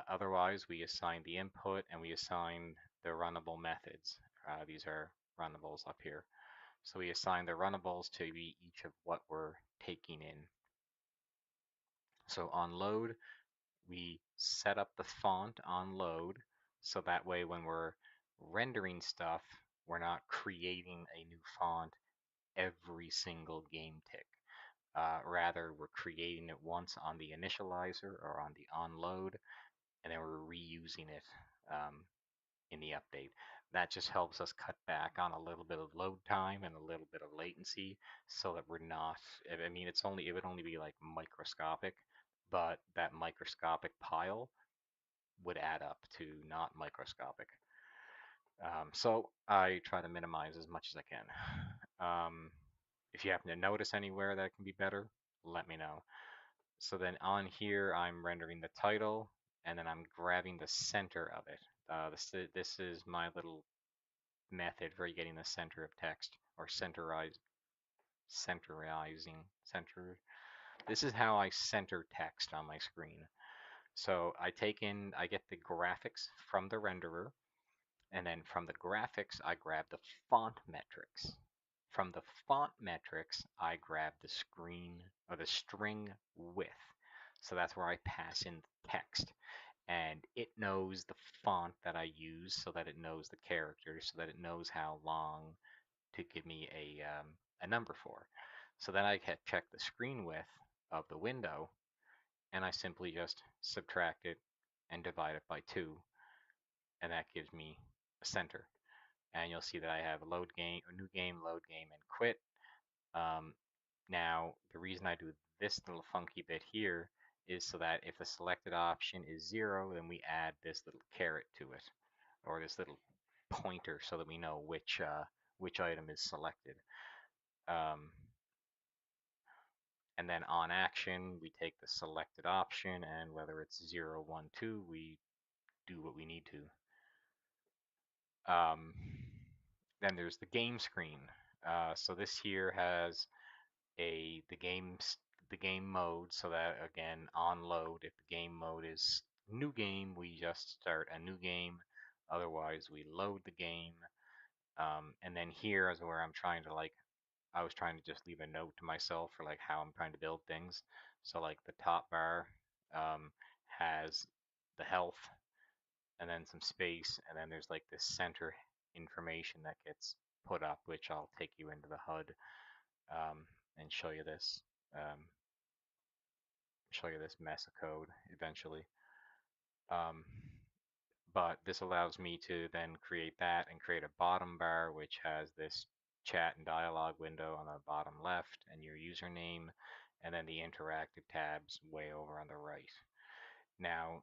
Otherwise, we assign the input and we assign the runnable methods. These are runnables up here. So we assign the runnables to be each of what we're taking in. So on load, we set up the font on load, so that way when we're rendering stuff, we're not creating a new font every single game tick. Rather, we're creating it once on the initializer or on the onload, and then we're reusing it in the update. That just helps us cut back on a little bit of load time and a little bit of latency, so that we're not. I mean, it would only be like microscopic, but that microscopic pile would add up to not microscopic. So I try to minimize as much as I can. If you happen to notice anywhere that can be better, let me know. So then on here, I'm rendering the title, and then I'm grabbing the center of it. This is my little method for getting the center of text, or centerizing center. This is how I center text on my screen. So I get the graphics from the renderer, and then from the graphics, I grab the font metrics. From the font metrics, I grab the screen or the string width. So that's where I pass in the text. And it knows the font that I use, so that it knows the characters, so that it knows how long to give me a number for. So then I can check the screen width of the window, and I simply just subtract it and divide it by 2, and that gives me a center. And you'll see that I have a load game, a new game, load game, and quit. Now, the reason I do this little funky bit here is so that if the selected option is 0, then we add this little caret to it, or this little pointer, so that we know which item is selected. And then on action, we take the selected option, and whether it's 0, 1, 2, we do what we need to. Then there's the game screen. So this here has the game mode, so that again on load, if the game mode is new game, we just start a new game. Otherwise, we load the game. And then here is where I was trying to just leave a note to myself for like how I'm trying to build things. So like the top bar has the health, and then some space, and then there's like this center information that gets put up, which I'll take you into the HUD and um, show you this mess of code eventually. Um, but this allows me to then create that and create a bottom bar, which has this chat and dialogue window on the bottom left and your username, and then the interactive tabs way over on the right. Now,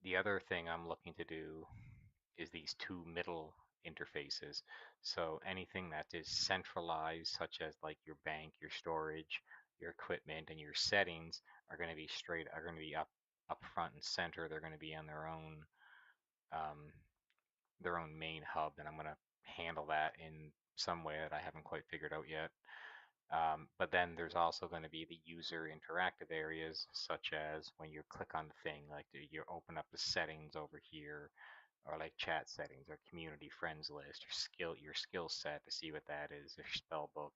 the other thing I'm looking to do is these two middle interfaces. So anything that is centralized, such as like your bank, your storage, your equipment, and your settings, are going to be up front and center. They're going to be on um, their own main hub, and I'm going to handle that in some way that I haven't quite figured out yet. But then there's also going to be the user interactive areas, such as when you click on the thing, like you open up the settings over here, or like chat settings, or community friends list, or your skill set to see what that is, your spell book,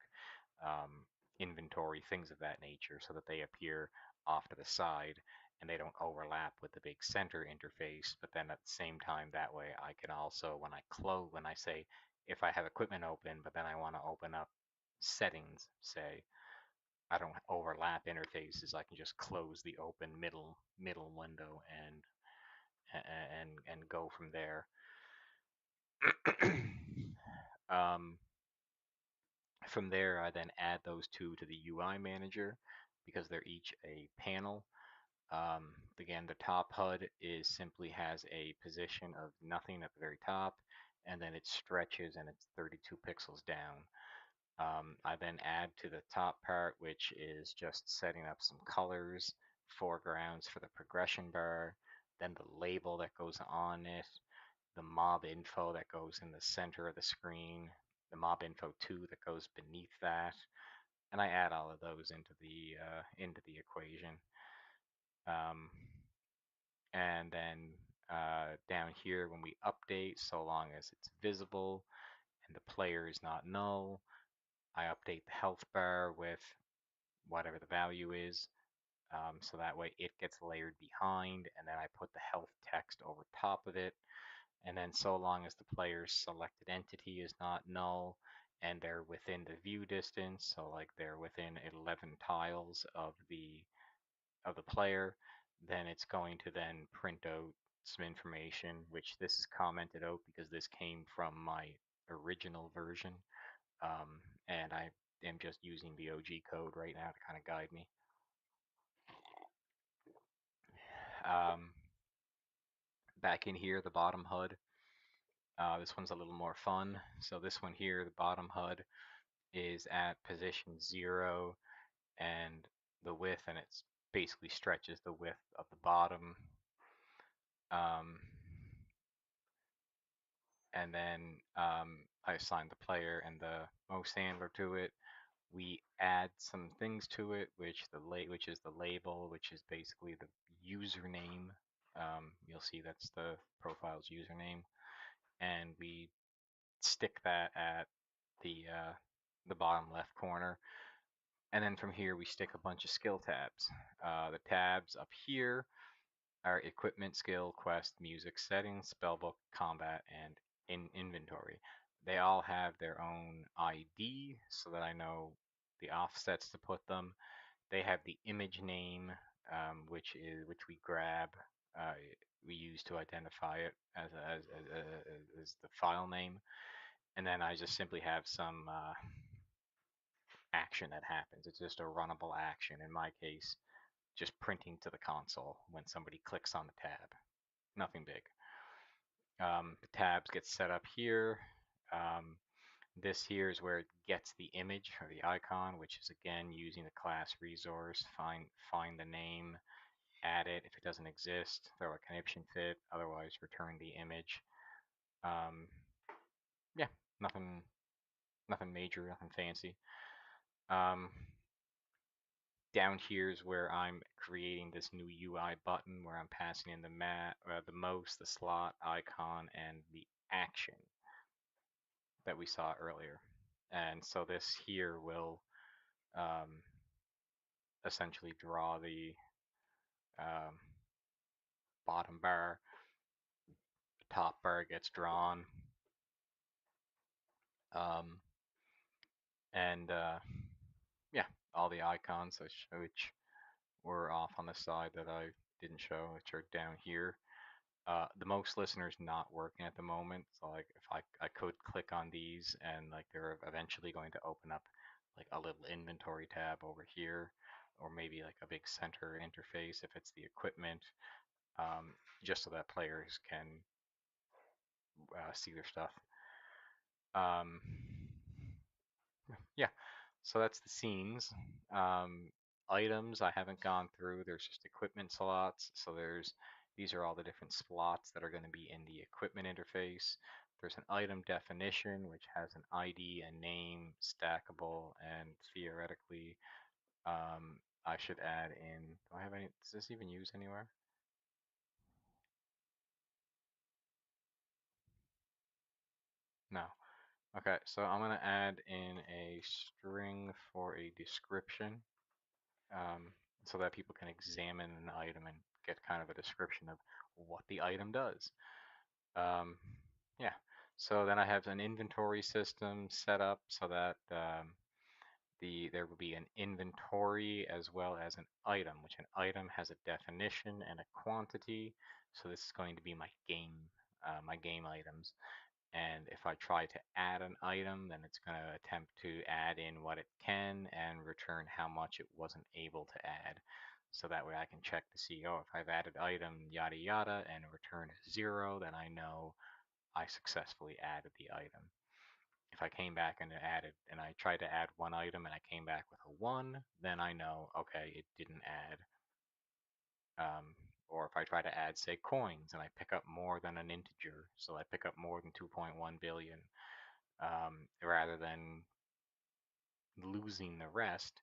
um, inventory, things of that nature, so that they appear off to the side and they don't overlap with the big center interface. But then at the same time, that way I can also, when I say, if I have equipment open, but then I want to open up settings, say, I don't overlap interfaces. I can just close the open middle window and go from there. um, from there, I then add those two to the UI manager because they're each a panel. Again, the top HUD simply has a position of nothing at the very top, and then it stretches and it's 32 pixels down. I then add to the top part, which is just setting up some colors, foregrounds for the progression bar, then the label that goes on it, the mob info that goes in the center of the screen, the mob info 2 that goes beneath that, and I add all of those into the equation. Um, and then down here, when we update, so long as it's visible, and the player is not null, I update the health bar with whatever the value is. So that way it gets layered behind, and then I put the health text over top of it. And then so long as the player's selected entity is not null and they're within the view distance, so like they're within 11 tiles of the player, then it's going to then print out some information, which this is commented out because this came from my original version. And I am just using the OG code right now to kind of guide me. Um, Back in here, the bottom HUD. This one's a little more fun. So this one here, the bottom HUD, is at position 0, and the width, and it basically stretches the width of the bottom. Um, and then I assign the player and the most handler to it. We add some things to it, which is the label, which is basically the username. You'll see that's the profile's username, and we stick that at the bottom left corner. And then from here, we stick a bunch of skill tabs. The tabs up here are equipment, skill, quest, music, settings, spellbook, combat, and inventory. They all have their own ID so that I know the offsets to put them. They have the image name, which we grab, uh, we use to identify it as the file name, and then I just simply have some action that happens. It's just a runnable action. In my case, just printing to the console when somebody clicks on the tab. Nothing big. The tabs get set up here. Um, this here is where it gets the image or the icon, which is again using the class resource. Find the name, add it. If it doesn't exist, throw a conniption fit. Otherwise, return the image. Um, yeah, nothing major, nothing fancy. Um, Down here is where I'm creating this new UI button where I'm passing in the most, the slot, icon, and the action that we saw earlier. And so this here will um, essentially draw the um, bottom bar, the top bar gets drawn, um, and yeah, all the icons which were off on the side that I didn't show, which are down here. The most listeners not working at the moment, so like if I could click on these and like they're eventually going to open up like a little inventory tab over here, or maybe like a big center interface if it's the equipment, just so that players can see their stuff. Um, yeah, so that's the scenes. Um, Items I haven't gone through. There's just equipment slots. So these are all the different slots that are going to be in the equipment interface. There's an item definition, which has an ID, a name, stackable, and theoretically, I should add in. Do I have any? Does this even use anywhere? No. Okay, so I'm going to add in a string for a description, um, so that people can examine an item and get kind of a description of what the item does. Um, yeah, so then I have an inventory system set up so that there will be an inventory as well as an item, which an item has a definition and a quantity. So this is going to be my game items. And if I try to add an item, then it's going to attempt to add in what it can and return how much it wasn't able to add. So that way I can check to see, oh, if I've added item yada yada and return is 0, then I know I successfully added the item. If I came back and I tried to add one item and I came back with a 1, then I know, okay, it didn't add. Um, or if I try to add, say, coins and I pick up more than an integer, so I pick up more than 2.1 billion, rather than losing the rest,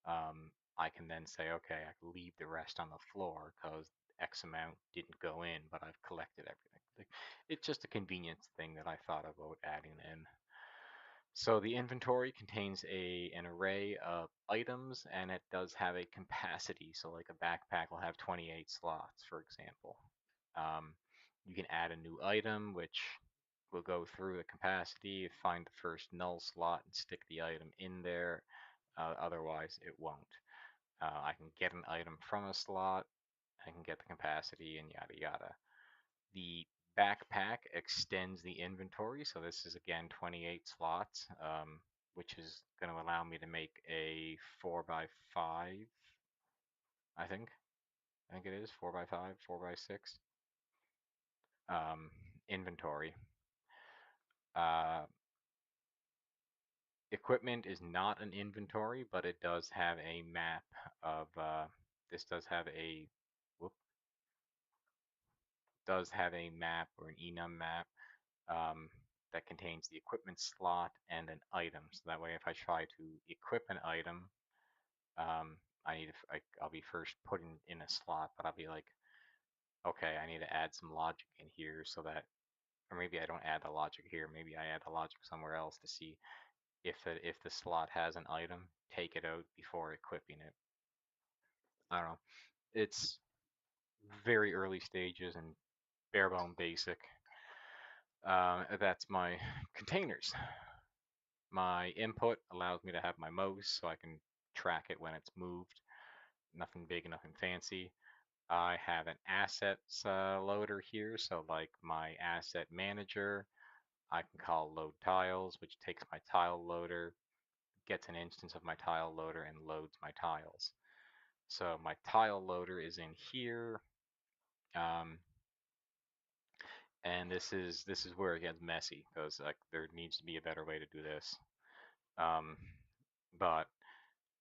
I can then say, okay, I can leave the rest on the floor because X amount didn't go in, but I've collected everything. It's just a convenience thing that I thought about adding in. So the inventory contains an array of items, and it does have a capacity. So like a backpack will have 28 slots, for example. Um, you can add a new item, which will go through the capacity, find the first null slot, and stick the item in there. Otherwise, it won't. I can get an item from a slot. I can get the capacity, and yada yada. The backpack extends the inventory, so this is again 28 slots, which is going to allow me to make a 4x5, I think. I think it is 4x5, 4x6 um, inventory. Uh, Equipment is not an inventory, but it does have a map of. This does have a. Whoop, does have a map or an enum map um, that contains the equipment slot and an item. So that way, if I try to equip an item, I need to, I'll be first putting in a slot, but I'll be like, okay, I need to add some logic in here so that, or maybe I don't add the logic here. Maybe I add the logic somewhere else to see if the slot has an item, take it out before equipping it. I don't know. It's very early stages and bare bone basic. That's my containers. My input allows me to have my mouse so I can track it when it's moved. Nothing big, nothing fancy. I have an assets loader here, so like my asset manager, I can call load tiles, which takes my tile loader, gets an instance of my tile loader, and loads my tiles. So my tile loader is in here, um, and this is where it gets messy because like there needs to be a better way to do this. Um, but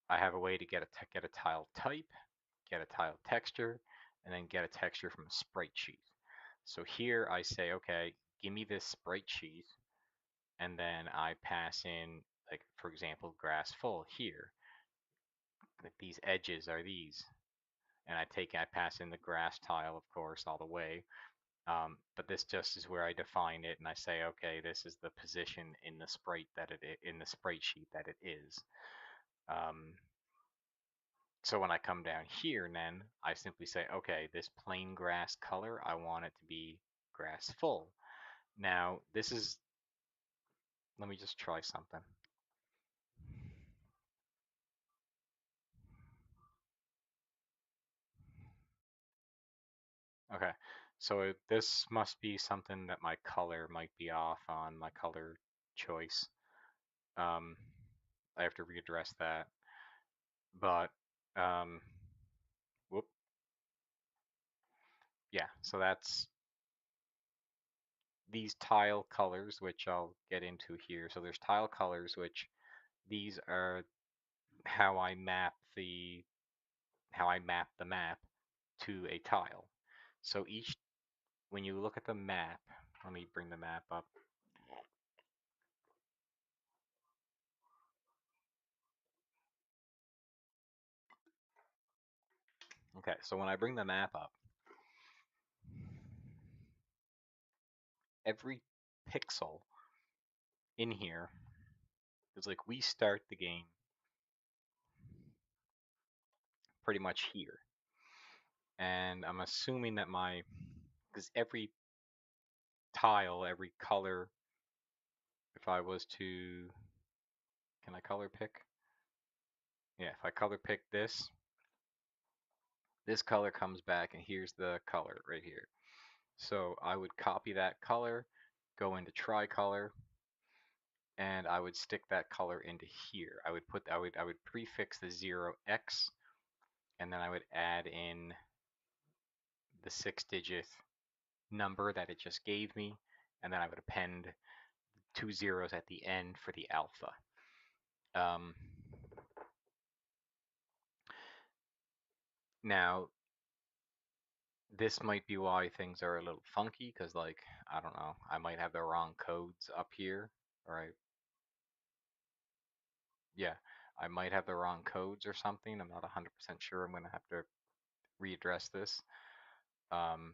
I have a way to get a tile type, get a tile texture, and then get a texture from a sprite sheet. So here I say, okay, give me this sprite sheet, and then I pass in, like for example, grass full here. Like these edges are these, and I pass in the grass tile, of course, all the way. But this just is where I define it, and I say, okay, this is the position in the sprite in the sprite sheet that it is. Um, So when I come down here, then I simply say, okay, this plain grass color, I want it to be grass full. Now, let me just try something. Okay, so this must be something that my color might be off on, my color choice. Um, I have to readdress that. But, um, whoop, yeah, so that's these tile colors, which I'll get into here. So there's tile colors, which these are how I map the map to a tile. So when you look at the map, let me bring the map up. Okay, so when I bring the map up, every pixel in here is like we start the game pretty much here. And I'm assuming that because every tile, every color, if I was to, can I color pick? Yeah, if I color pick this color comes back and here's the color right here. So I would copy that color, go into tricolor, and I would stick that color into here. I would prefix the 0x, and then I would add in the 6-digit number that it just gave me, and then I would append 2 zeros at the end for the alpha. Um, Now, this might be why things are a little funky, because like, I don't know, I might have the wrong codes up here, or yeah, I might have the wrong codes or something. I'm not 100% sure. I'm going to have to readdress this. Um,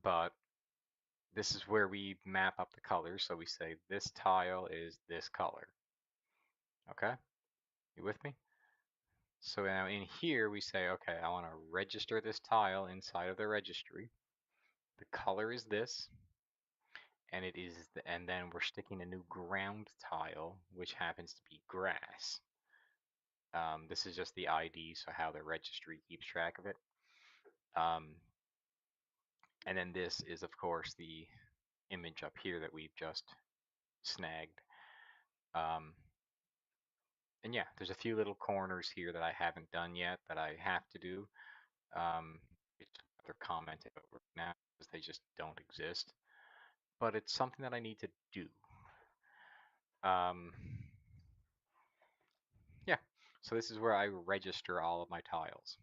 but this is where we map up the colors. So we say this tile is this color. Okay, you with me? So now in here we say, okay, I want to register this tile inside of the registry. The color is this, and it is, and then we're sticking a new ground tile, which happens to be grass. This is just the ID, so how the registry keeps track of it. Um, and then this is, of course, the image up here that we've just snagged. Um, and yeah, there's a few little corners here that I haven't done yet that I have to do. Which they're commenting over now because they just don't exist. But it's something that I need to do. Um, yeah, so this is where I register all of my tiles.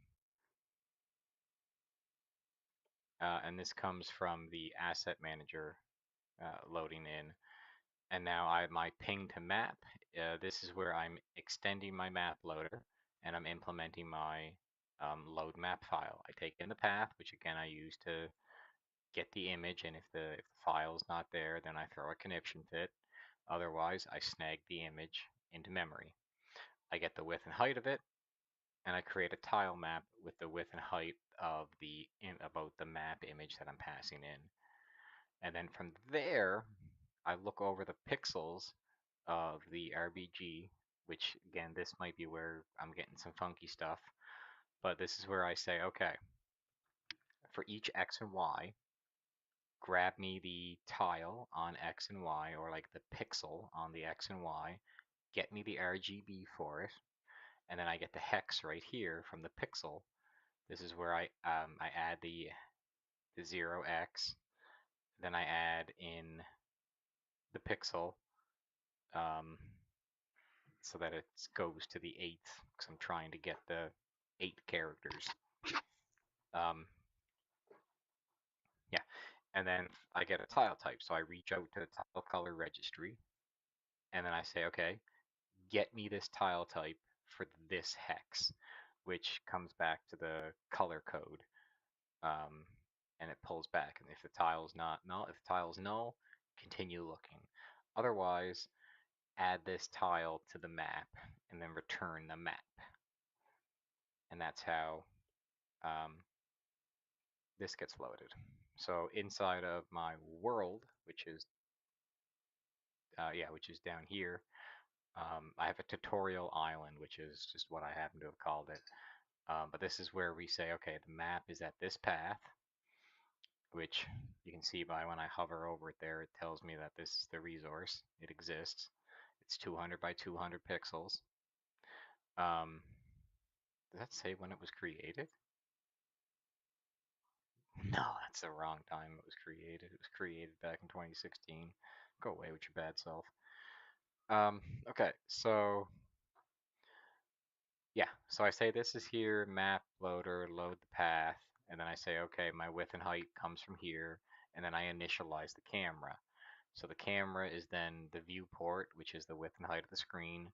And this comes from the asset manager loading in. And now I have my ping to map. This is where I'm extending my map loader and I'm implementing my load map file. I take in the path, which again I use to get the image, and if the file is not there, then I throw a conniption fit. Otherwise, I snag the image into memory. I get the width and height of it, and I create a tile map with the width and height of about the map image that I'm passing in. And then from there, I look over the pixels of the RBG, which again, this might be where I'm getting some funky stuff, but this is where I say, okay, for each X and Y, grab me the tile on X and Y, or like the pixel on the X and Y, get me the RGB for it, and then I get the hex right here from the pixel. This is where I add the 0x, then I add in the pixel um, so that it goes to the eighth, because I'm trying to get the 8 characters. Um, yeah, and then I get a tile type, so I reach out to the tile color registry, and then I say, okay, get me this tile type for this hex, which comes back to the color code, um, and it pulls back. And if the tile's not null, if the tile's null, continue looking. Otherwise, add this tile to the map and then return the map. And that's how um, this gets loaded. So inside of my world, which is which is down here, I have a tutorial island, which is just what I happen to have called it. But this is where we say, okay, the map is at this path, which you can see by when I hover over it there, it tells me that this is the resource. It exists. It's 200 by 200 pixels. Um, does that say when it was created? No, that's the wrong time it was created. It was created back in 2016. Go away with your bad self. Okay, so yeah, so I say this is here, map loader, load the path, and then I say, okay, my width and height comes from here, and then I initialize the camera. So the camera is then the viewport, which is the width and height of the screen,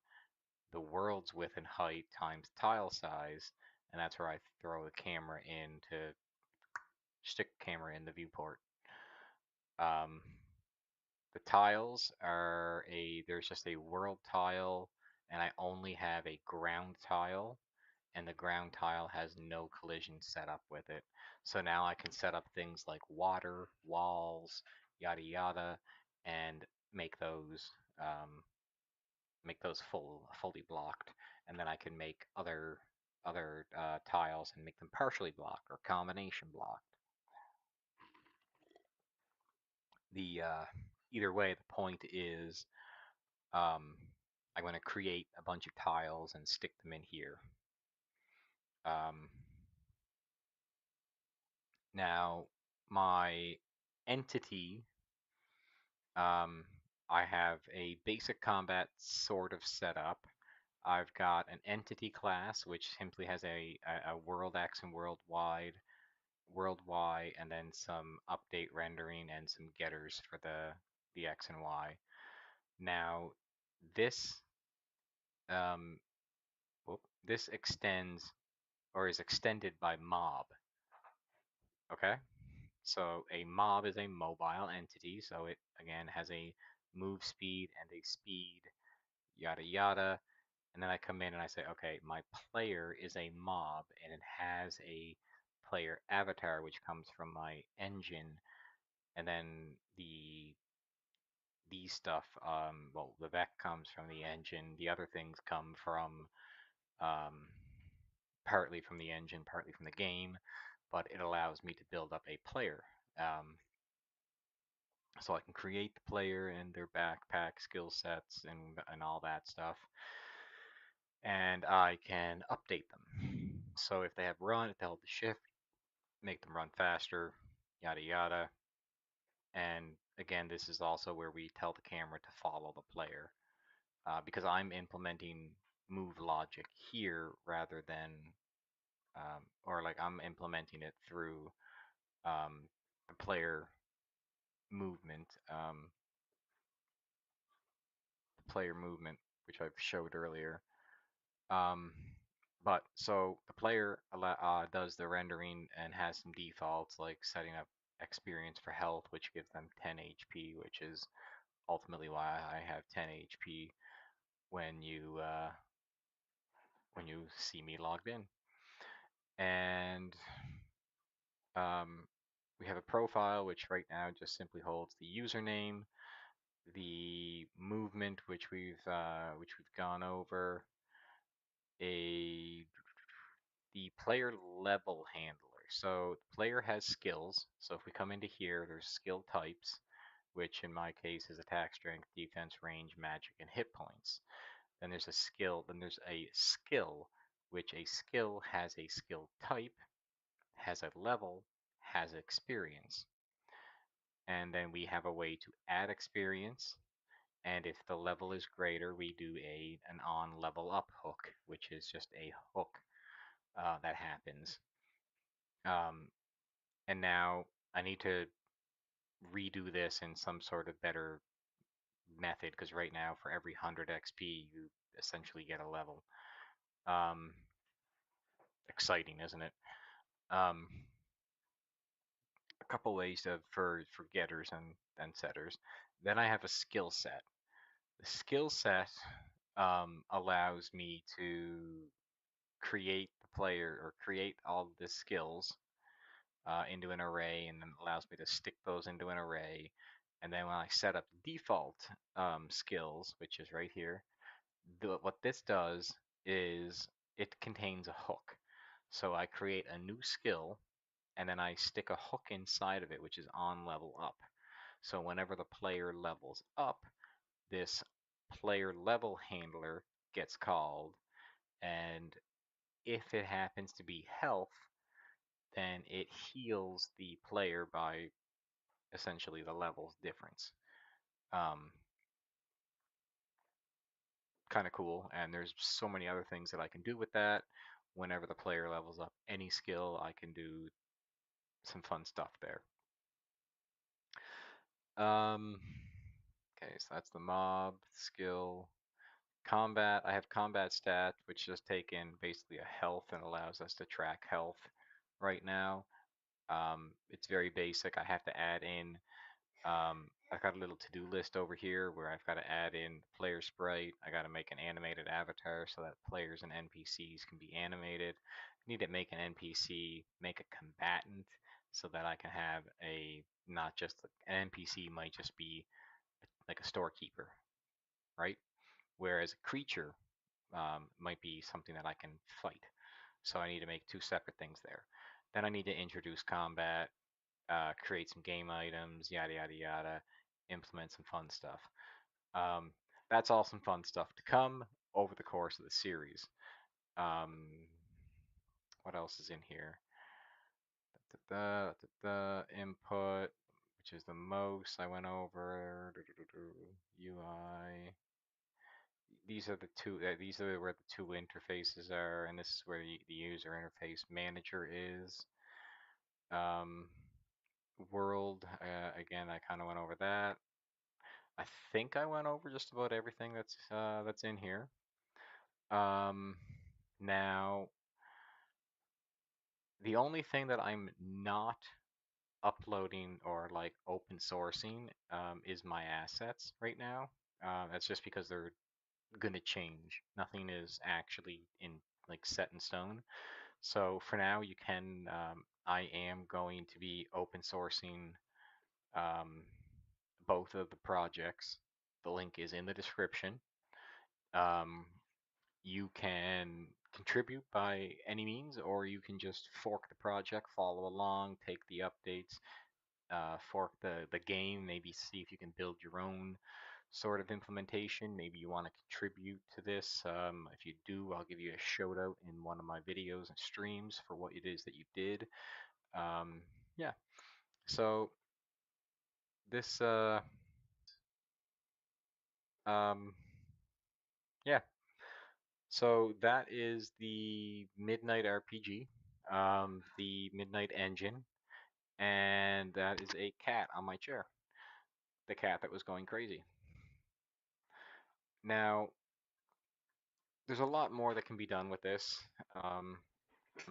the world's width and height times tile size, and that's where I throw the camera in to stick the camera in the viewport. Um, the tiles are there's just a world tile, and I only have a ground tile, and the ground tile has no collision set up with it. So now I can set up things like water, walls, yada yada, and um, make those fully blocked, and then I can make other tiles and make them partially blocked or combination blocked. The Either way, the point is um, I'm going to create a bunch of tiles and stick them in here. Um, Now, my entity, um, I have a basic combat sort of set up. I've got an entity class, which simply has a world X and world Y, and then some update rendering and some getters for the X and Y. Now, this um, this extends or is extended by mob. Okay. So a mob is a mobile entity, so it again has a move speed and a speed, yada yada. And then I come in and I say, okay, my player is a mob and it has a player avatar which comes from my engine, and then the stuff, well, the vec comes from the engine. The other things come from um, partly from the engine, partly from the game, but it allows me to build up a player. Um, so I can create the player and their backpack, skill sets, and all that stuff, and I can update them. So if they have run, if they hold the shift, make them run faster, yada yada. And again, this is also where we tell the camera to follow the player, because I'm implementing move logic here rather than, or like I'm implementing it through the player movement, which I've showed earlier. Um, but so the player does the rendering and has some defaults like setting up experience for health, which gives them 10 HP, which is ultimately why I have 10 HP when you see me logged in. And um, we have a profile, which right now just simply holds the username, the movement, which we've gone over, a the player level handler. So the player has skills. So if we come into here, there's skill types, which in my case is attack, strength, defense, range, magic, and hit points. Then there's a skill. Then there's a skill, which a skill has a skill type, has a level, has experience. And then we have a way to add experience. And if the level is greater, we do an on level up hook, which is just a hook that happens. Um, and now I need to redo this in some sort of better method, because right now for every 100 XP you essentially get a level. Um, exciting, isn't it? Um, a couple ways for getters and setters. Then I have a skill set. The skill set allows me to create the player or create all the skills into an array, and then allows me to stick those into an array. And then when I set up default skills, which is right here, what this does is it contains a hook. So I create a new skill, and then I stick a hook inside of it, which is on level up. So whenever the player levels up, this player level handler gets called, and if it happens to be health, then it heals the player by essentially the levels difference. Um, kind of cool, and there's so many other things that I can do with that. Whenever the player levels up any skill, I can do some fun stuff there. Um, okay, so that's the mob skill. Combat, I have combat stat, which just take in basically a health and allows us to track health right now. It's very basic. I have to add in, I've got a little to-do list over here where I've got to add in player sprite. I got to make an animated avatar so that players and NPCs can be animated. I need to make an NPC, make a combatant so that I can have not just an NPC might just be like a storekeeper, right? Whereas a creature might be something that I can fight. So I need to make two separate things there. Then I need to introduce combat, create some game items, yada yada yada, implement some fun stuff. Um, that's all some fun stuff to come over the course of the series. Um, what else is in here? Input, which is the most I went over. UI. These are the two. These are where the two interfaces are, and this is where the user interface manager is. Um, world. Again, I kind of went over that. I think I went over just about everything that's in here. Um, now, the only thing that I'm not uploading or like open sourcing is my assets right now. That's just because they're gonna change. Nothing is actually in like set in stone. So for now, you can. I am going to be open sourcing um, both of the projects. The link is in the description. Um, you can contribute by any means, or you can just fork the project, follow along, take the updates, fork the game, maybe see if you can build your own sort of implementation. Maybe you want to contribute to this. If you do, I'll give you a shout out in one of my videos and streams for what it is that you did. Um, yeah. So this, um, yeah. So that is the Midnight RPG, the Midnight Engine, and that is a cat on my chair. The cat that was going crazy. Now, there's a lot more that can be done with this. I'm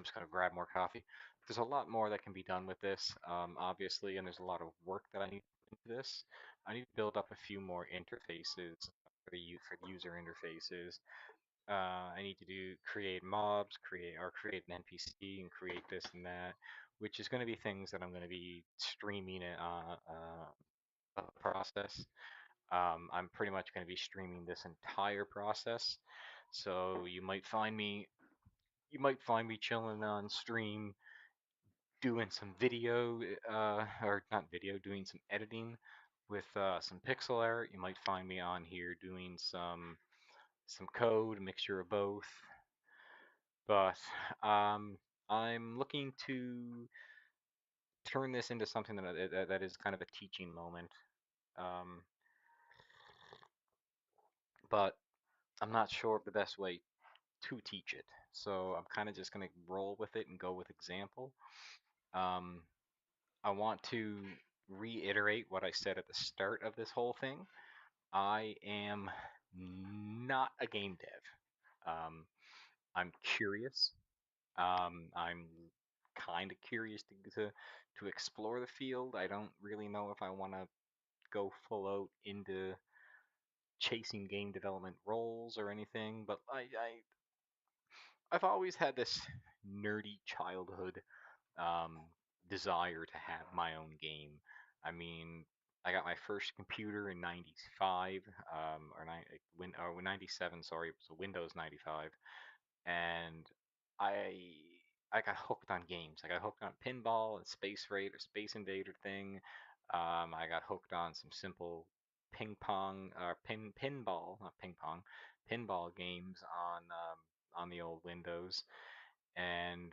just going to grab more coffee. There's a lot more that can be done with this, obviously, and there's a lot of work that I need to put into this. I need to build up a few more interfaces for the user interfaces. I need to create mobs, create an NPC, and create this and that, which is going to be things that I'm going to be streaming a process. I'm pretty much going to be streaming this entire process, so you might find me chilling on stream doing some video, or not video, doing some editing with some pixel art. You might find me on here doing some code, a mixture of both. But um, I'm looking to turn this into something that is kind of a teaching moment. Um, but I'm not sure of the best way to teach it. So I'm kind of just going to roll with it and go with example. Um, I want to reiterate what I said at the start of this whole thing. I am not a game dev. I'm curious. I'm kind of curious to explore the field. I don't really know if I want to go full out into chasing game development roles or anything, but I've always had this nerdy childhood um, desire to have my own game. I mean, I got my first computer in '95, or 97. Sorry, it was a Windows 95, and I I got hooked on games. I got hooked on pinball and Space Raid or Space Invader thing. I got hooked on some simple ping pong or pinball, not ping pong, pinball games on the old Windows, and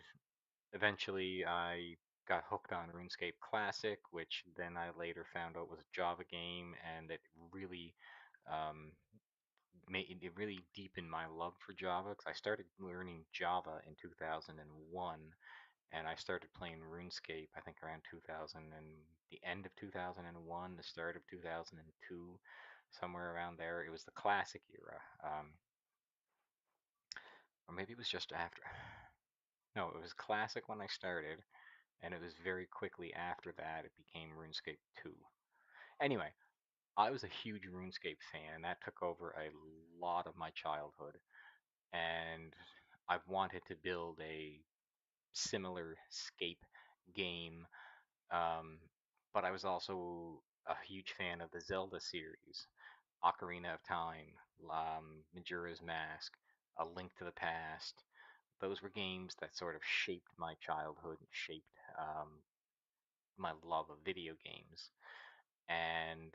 eventually I got hooked on RuneScape Classic, which then I later found out was a Java game, and it really um, it really deepened my love for Java because I started learning Java in 2001, and I started playing RuneScape I think around 2000 and the end of 2001, the start of 2002, somewhere around there. It was the classic era, or maybe it was just after. No, it was classic when I started, and it was very quickly after that it became RuneScape 2. Anyway, I was a huge RuneScape fan, and that took over a lot of my childhood. And I've wanted to build a similar scape game, um, but I was also a huge fan of the Zelda series, Ocarina of Time, Majora's Mask, A Link to the Past. Those were games that sort of shaped my childhood and shaped my love of video games. And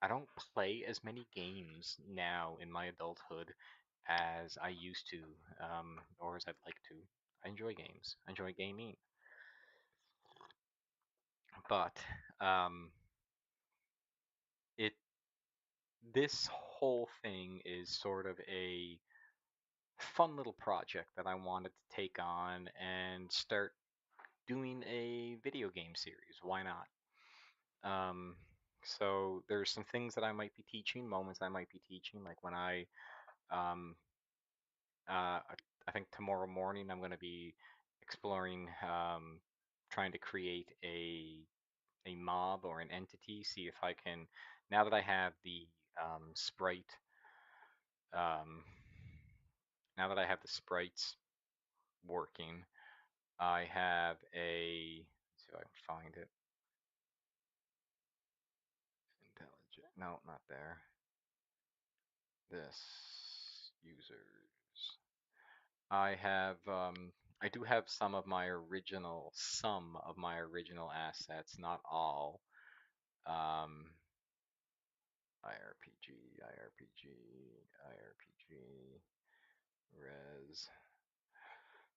I don't play as many games now in my adulthood as I used to, or as I'd like to. I enjoy games. I enjoy gaming, but um, it this whole thing is sort of a fun little project that I wanted to take on and start doing a video game series. Why not? Um, so there's some things that I might be teaching, moments I might be teaching, like when um, I think tomorrow morning I'm going to be exploring trying to create a mob or an entity. See if I can, now that I have the sprite, um, now that I have the sprites working, I have a. Let's see if I can find it. Intelligent. No, not there. This users. I have I do have some of my original assets, not all. Um, IRPG, IRPG, IRPG, res.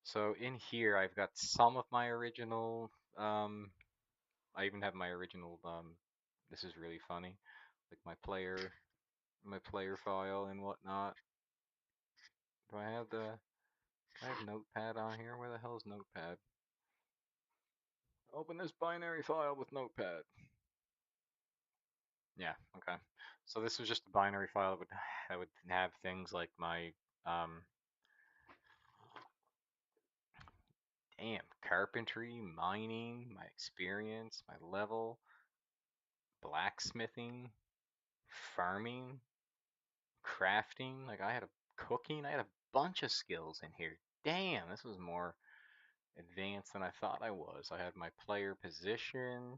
So in here I've got some of my original I even have my original this is really funny. Like my player file and whatnot. Do I have the I have Notepad on here? Where the hell is Notepad? Open this binary file with Notepad. Yeah, okay. So this was just a binary file that would have things like my um damn carpentry, mining, my experience, my level, blacksmithing, farming, crafting. Like I had a cooking, I had a bunch of skills in here. Damn, this was more advanced than I thought I was. I had my player position,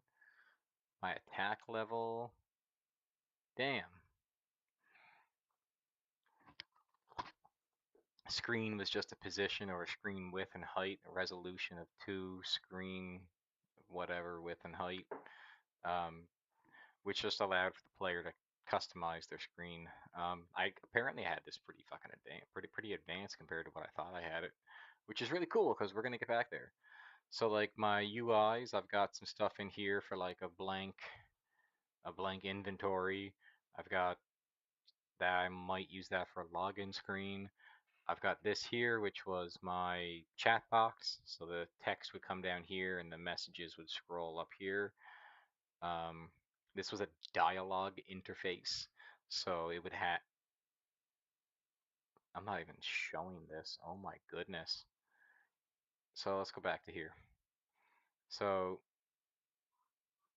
my attack level. Damn. Screen was just a position or a screen width and height, a resolution of 2, screen whatever width and height, um, which just allowed for the player to customize their screen. I apparently had this pretty fucking advanced, pretty advanced compared to what I thought I had it, which is really cool because we're gonna get back there. So like my UIs, I've got some stuff in here for like a blank inventory. I've got that I might use that for a login screen. I've got this here, which was my chat box. So the text would come down here and the messages would scroll up here. Um, this was a dialogue interface. So it would have, I'm not even showing this. Oh my goodness. So let's go back to here. So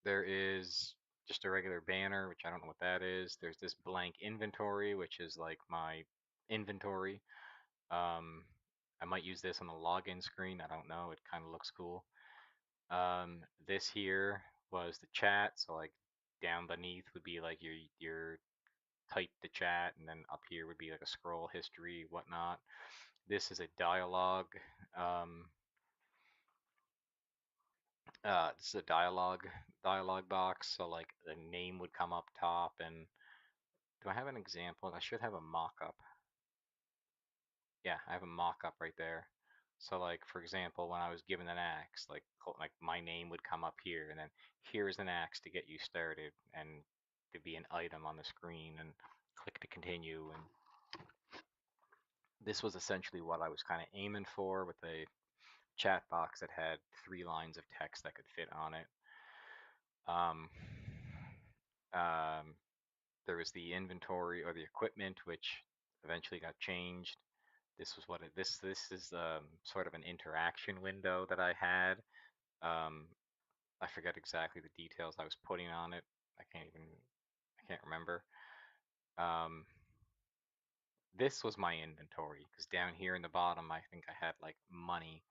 there is just a regular banner, which I don't know what that is. There's this blank inventory, which is like my inventory. Um, I might use this on the login screen. I don't know. It kind of looks cool. This here was the chat. So like down beneath would be like your type the chat, and then up here would be like a scroll history, whatnot. This is a dialogue. Um, this is a dialogue box. So like the name would come up top, and do I have an example? I should have a mock-up. Yeah, I have a mock-up right there. So like for example, when I was given an axe, like my name would come up here, and then here's an axe to get you started, and there'd be an item on the screen, and click to continue. And this was essentially what I was kind of aiming for with a chat box that had 3 lines of text that could fit on it. Um, um, there was the inventory or the equipment, which eventually got changed. This was what it, this is sort of an interaction window that I had. Um, I forget exactly the details I was putting on it. I can't remember. Um, this was my inventory because down here in the bottom, I think I had like money,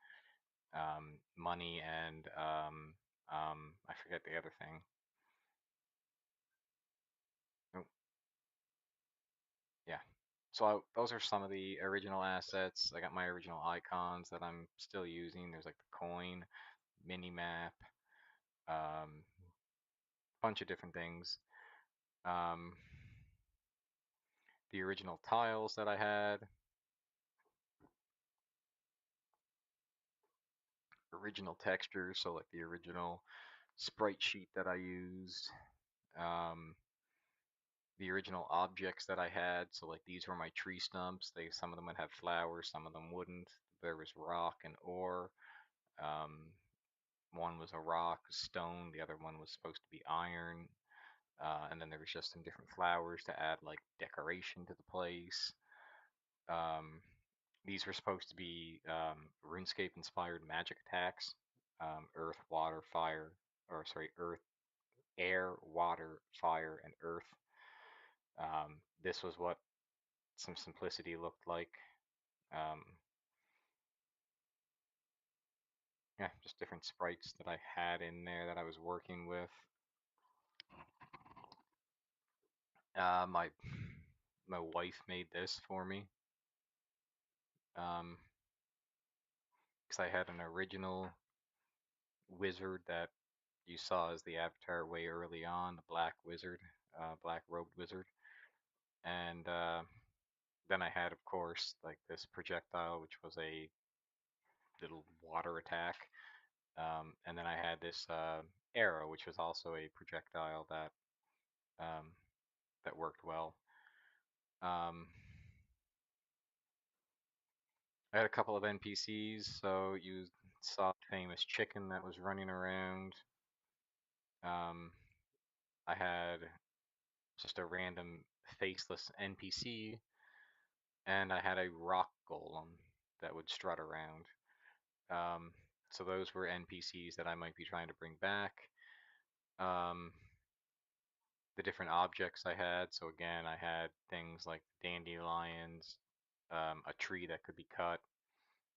money and I forget the other thing. Oh, yeah. So those are some of the original assets. I got my original icons that I'm still using. There's like the coin, mini map, um, bunch of different things. Um, the original tiles that I had, original textures, so like the original sprite sheet that I used, um, the original objects that I had. So like these were my tree stumps. Some of them would have flowers, some of them wouldn't. There was rock and ore. Um, one was a rock, stone. The other one was supposed to be iron. And then there was just some different flowers to add like decoration to the place. Um, these were supposed to be RuneScape inspired magic attacks. earth, water, fire, or sorry, earth, air, water, fire, and earth. This was what some simplicity looked like. Um, yeah, just different sprites that I had in there that I was working with. My my wife made this for me because I had an original wizard that you saw as the avatar way early on, the black wizard, black robed wizard, and then I had, of course, like this projectile, which was a little water attack, and then I had this arrow, which was also a projectile that um, that worked well. Um, I had a couple of NPCs, so you saw the famous chicken that was running around. Um, I had just a random faceless NPC, and I had a rock golem that would strut around. Um, so those were NPCs that I might be trying to bring back. Um, the different objects I had. So again, I had things like dandelions, a tree that could be cut,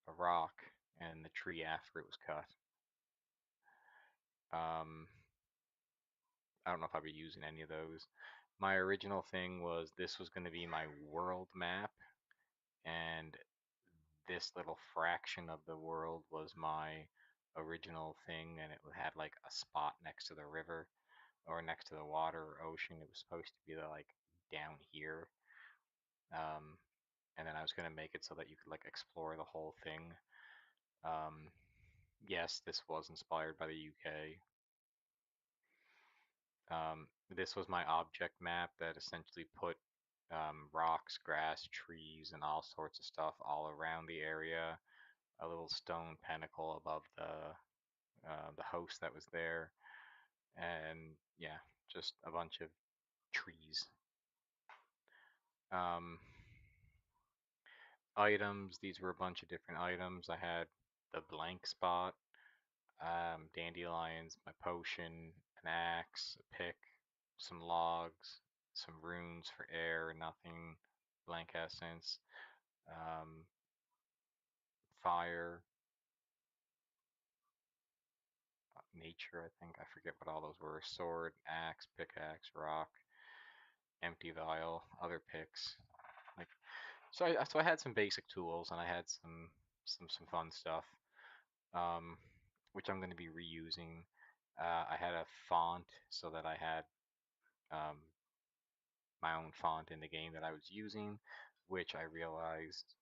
a rock, and the tree after it was cut. Um, I don't know if I'll be using any of those. My original thing was this was going to be my world map, and this little fraction of the world was my original thing, and it had like a spot next to the river or next to the water or ocean. It was supposed to be like down here. Um, and then I was going to make it so that you could like explore the whole thing. Um, yes, this was inspired by the UK. This was my object map that essentially put rocks, grass, trees, and all sorts of stuff all around the area. A little stone pinnacle above the host that was there, and yeah, just a bunch of trees. Um, items. These were a bunch of different items. I had the blank spot, dandelions, my potion, an axe, a pick, some logs, some runes for air, nothing, blank essence, um, fire, nature, I think. I forget what all those were. Sword, axe, pickaxe, rock, empty vial, other picks. Like so I had some basic tools and I had some fun stuff. Um, which I'm going to be reusing. I had a font so that I had um, my own font in the game that I was using, which I realized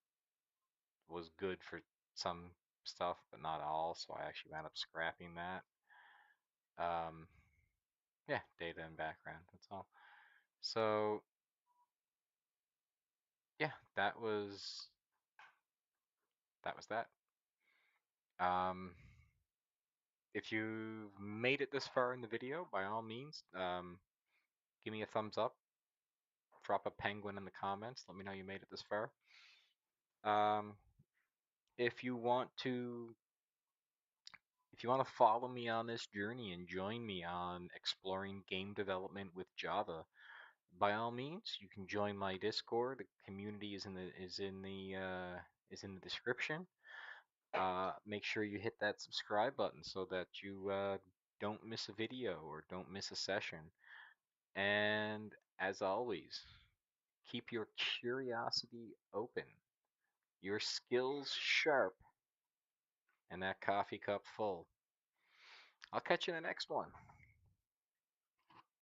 was good for some stuff, but not all. So I actually wound up scrapping that. Um, yeah, data and background. That's all. So yeah, that was that. Um, if you've made it this far in the video, by all means, give me a thumbs up. Drop a penguin in the comments. Let me know you made it this far. Um, if you want to if you want to follow me on this journey and join me on exploring game development with Java, by all means, you can join my Discord. The community is in the description. Make sure you hit that subscribe button so that you don't miss a video or don't miss a session. And as always, keep your curiosity open, your skills sharp, and that coffee cup full. I'll catch you in the next one.